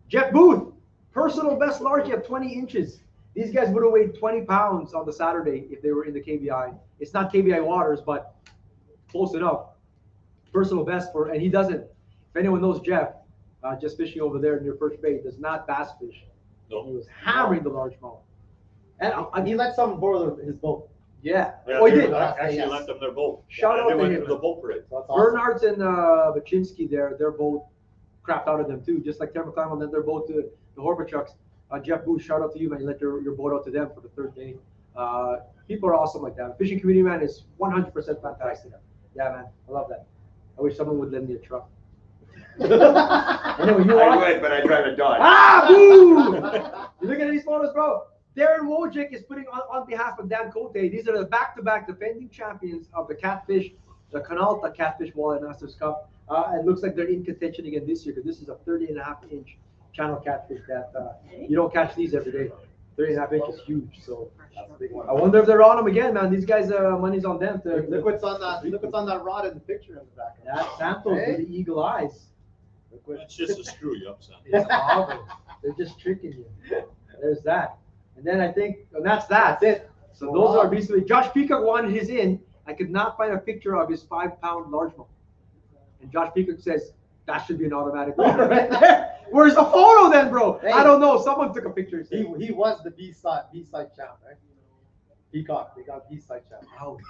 Jeff Booth, personal best large at 20 inches. These guys would have weighed 20 pounds on the Saturday if they were in the KBI. It's not KBI waters, but close enough. Personal best for, and he doesn't. If anyone knows Jeff, just fishing over there near First Bay, does not bass fish. No. He was hammering the largemouth. And He let someone borrow his boat. yeah. Yeah, Oh, he they did. actually Yes. left them their boat. Shout out They to went him. to the boat parade. So that's awesome. Bernard's and Baczynski there, they're both crapped out of them too. Just like Terry McClellan lent their boat to the Horbachucks. Jeff Booth, shout out to you, man. You let your boat out to them for the third day. People are awesome like that. Fishing community, man, is 100% fantastic. Yeah, man. I love that. I wish someone would lend me a truck. And then when you I watch, would, but I drive a Dodge. ah, boo! You look at these photos, bro. Darren Wojcik is putting on behalf of Dan Cote. These are the back-to-back defending champions of the catfish, the Canalta Catfish Walleye Masters Cup. It looks like they're in contention again this year because this is a 30.5-inch channel catfish that you don't catch these every day. 30.5 inches, huge. So That's a big one. I wonder if they're on them again, man. These guys, money's on them. Look what's on that. Look what's on that rod in the picture in the background. That's Santos Hey. with the eagle eyes. Look what- It's just to screw you up, son. It's awful. They're just tricking you. There's that. And then I think, and that's that. That's it. So those are basically, Josh Peacock wanted his in. I could not find a picture of his 5-pound largemouth. And Josh Peacock says, that should be an automatic winner right there. Where's the photo then, bro? Hey. I don't know. Someone took a picture. He was the B-side champ, right? Peacock. They got B-side champ. Ouch.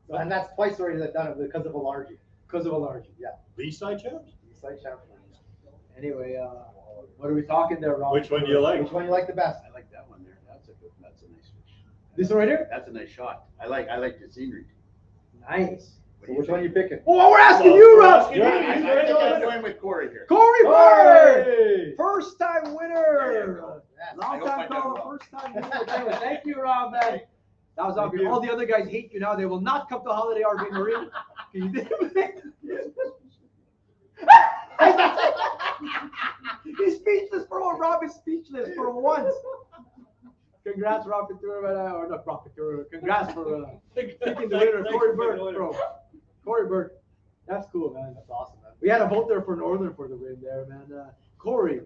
So, and that's twice already they've done it because of a largie. Because of a large. Yeah. B-side champs? B-side champ. Anyway, what are we talking there, Rob? Which one do you like? Which one you like the best? I like that one there. That's a nice fish. This one right here? That's a nice shot. I like the scenery. Nice. So which one are you picking? Oh, we're asking you, Rob. asking you. I think I'm going with Cory here. Cory Burke, Hey! first time winner. Yes. Long I hope time I done caller, well. first time winner. Thank you, Rob, man. That was obvious. All the other guys hate you now. They will not come to Holiday RV Marine. You did- He's speechless, bro. Rob is speechless for once. Congrats, Rob Couture, or not Rob Couture. Congrats for picking the winner, Cory Burke, bro. Cory Burke. That's cool, man. That's awesome, man. We had a vote there for Northern for the win there, man. Corey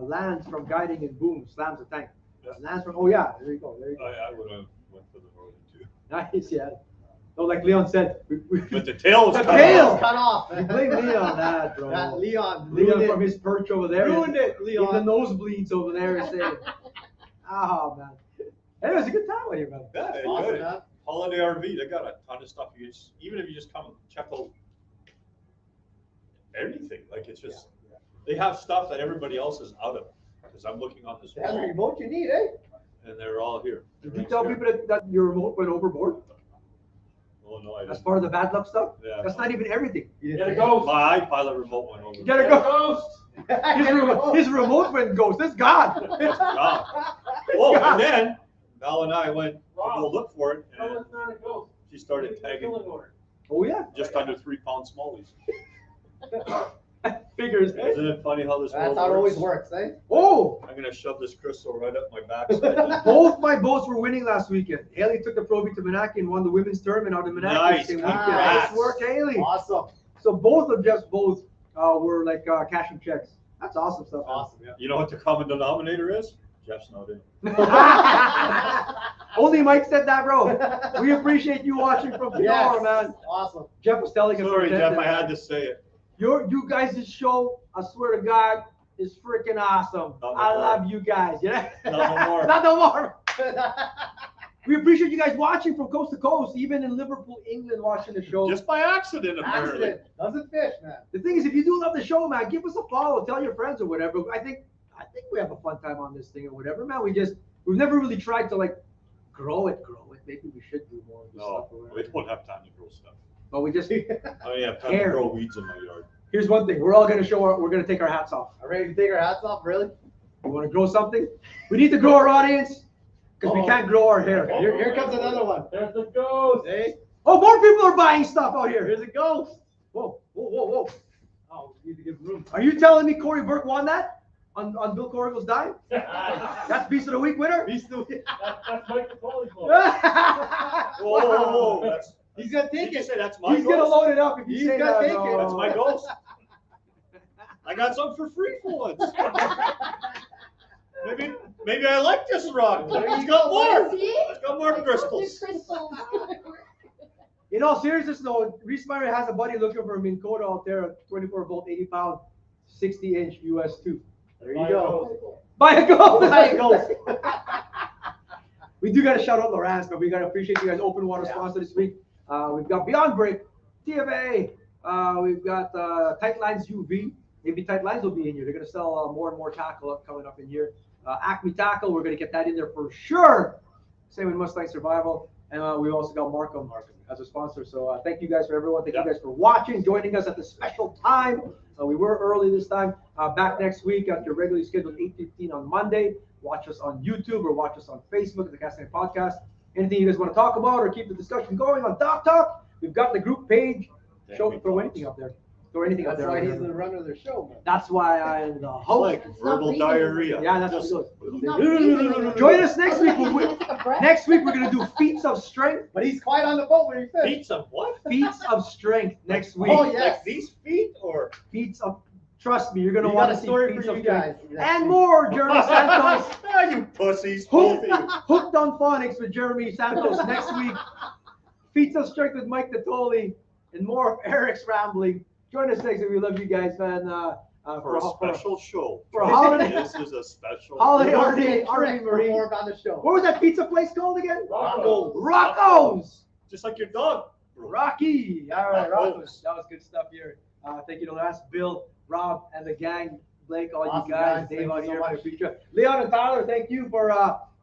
lands from guiding and boom, slams the tank. Yeah. Lands from, oh yeah, there you go, there you go. I would have went for the northern too. Nice, yeah. No, like Leon said, But the tail was The cut tail! off. Cut off. we blame Leon on that, bro. That Leon Leon from his perch over there. Ruined it, In Leon. the nosebleeds over there is saying, oh man. Anyway, it was a good time with you, man. Yeah, they Awesome, good. man. Holiday RV, they got a ton of stuff. Even if you just come and check out anything, like it's just, they have stuff that everybody else is out of. Because I'm looking on this That's the wall, remote you need, eh? and they're all here. Did you tell people that your remote went overboard? Oh, no, I That's didn't. part of the bad luck stuff? Yeah. That's not even everything. You Get a didn't ghost. My iPilot remote went over. You gotta go. His remote went ghost. It's gone. It's gone. Oh, and then Val and I went to go look for it, That and was not a ghost. she started tagging Killing order. Oh yeah. just under 3-pound smallies. Figures. Isn't it funny how this That's world how it always works? works, eh? Oh, I'm gonna shove this crystal right up my backside. both my boats were winning last weekend. Haley took the Pro V to Manaki and won the women's tournament out in Manaki. Nice, Same weekend. congrats. Nice work, Haley. Awesome. So both of Jeff's boats were like cashing checks. That's awesome stuff. man. Awesome, yeah. You know what the common denominator is? Jeff's not in. Only Mike said that, bro. We appreciate you watching from Kenora, Yes. man. Awesome. Jeff was telling us. Sorry, from Jeff, Denver, I had to say it. You guys' show, I swear to God, is freaking awesome. Not no I more. love you guys. Yeah. Not no more. Not no more. We appreciate you guys watching from coast to coast, even in Liverpool, England, watching the show. Just by accident, apparently. Accident. Doesn't fish, man. The thing is, if you do love the show, man, give us a follow, tell your friends or whatever. I think we have a fun time on this thing or whatever, man. We've never really tried to like grow it. Maybe we should do more of this No, stuff or we whatever. don't have time to grow stuff. But we just I have time Care. to grow weeds in my yard. here's one thing: we're all gonna we're gonna take our hats off. Are we ready to take our hats off, really? You want to grow something? We need to grow our audience because we Uh-oh. can't grow our hair. Here comes another one. There's the ghost. Hey, Oh, more people are buying stuff out here. here's a ghost. Whoa, whoa, whoa, whoa. Oh, we need to give room. Are you telling me Cory Burke won that on Bill Corrigal's dime? That's Beast of the Week winner? He's still. That's Mike the Foley vote. Whoa, that's, He's gonna did take you it. say that's my He's gonna ghost? load it up if you He's say gonna that. take it. no. That's my ghost. I got some for free for once. Maybe I like this rock. It's got more. See? It's got more crystals. Crystals. In all seriousness, though, Reese Meyer has a buddy looking for a Minn Kota out there, a 24-volt, 80-pound, 60-inch US 2. There you go. Buy a ghost. Buy a ghost. We do got to shout out Lowrance, but we got to appreciate you guys' open water sponsor this week. We've got Beyond Break, TFA. We've got Tight Lines UV. Maybe Tight Lines will be in here. They're going to sell more and more tackle coming up in here. Acme Tackle, we're going to get that in there for sure. Same with Mustang Survival. And we've also got Markham as a sponsor. So thank you guys for everyone. Thank you guys for watching, joining us at the special time. We were early this time. Back next week at your regularly scheduled 8:15 on Monday. Watch us on YouTube or watch us on Facebook at the Casting Podcast. Anything you guys want to talk about or keep the discussion going on Doc Talk, we've got the group page. Throw anything up there. Throw anything up That's there. why he's the runner of the show, man. That's why I'm the host. Like verbal diarrhea. Yeah, that's Just- what He's not it breathing. is. Join us next week. Take a breath. Next week we're gonna do feats of strength. But he's quiet on the boat when he fish. Feet of what? Feats of strength next week. Oh, yeah. Like these feet or? Feats of. Trust me, you're gonna We want got to a see story feats for of you strength guys. and more. Jeremy Santos. Ah, you pussies, both of you. Hooked on phonics with Jeremy Santos next week. Feats of strength with Mike Natoli and more of Eric's rambling. Join us next week. We love you guys, man. For a special show. for a holiday- This is a special. Holiday We're RV being RV tricked Marine. performed on the show. What was that pizza place called again? Rocco. Rocco's. Just like your dog. bro. Rocky. All right, Rocco's. Rocco's. That was good stuff here. Thank you to last Bill, Rob, and the gang. Blake, all Awesome, you guys, guys. Dave Thank out you so here much. for the future. Leon and Tyler, thank you for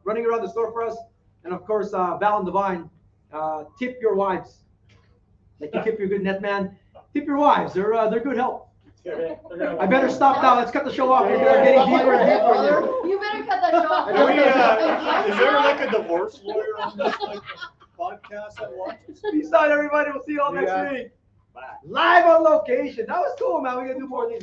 running around the store for us. And of course, Val and Divine, tip your wives. Like you tip your good net man. Tip your wives. They're good help. I better stop now. Let's cut the show off. We're getting deeper and deeper in here. You better cut that short. Can we, is there like a divorce lawyer on this like, podcast that watches? Peace out, everybody. We'll see you all next Yeah. week. Bye. Live on location. That was cool, man. We gotta do more of these.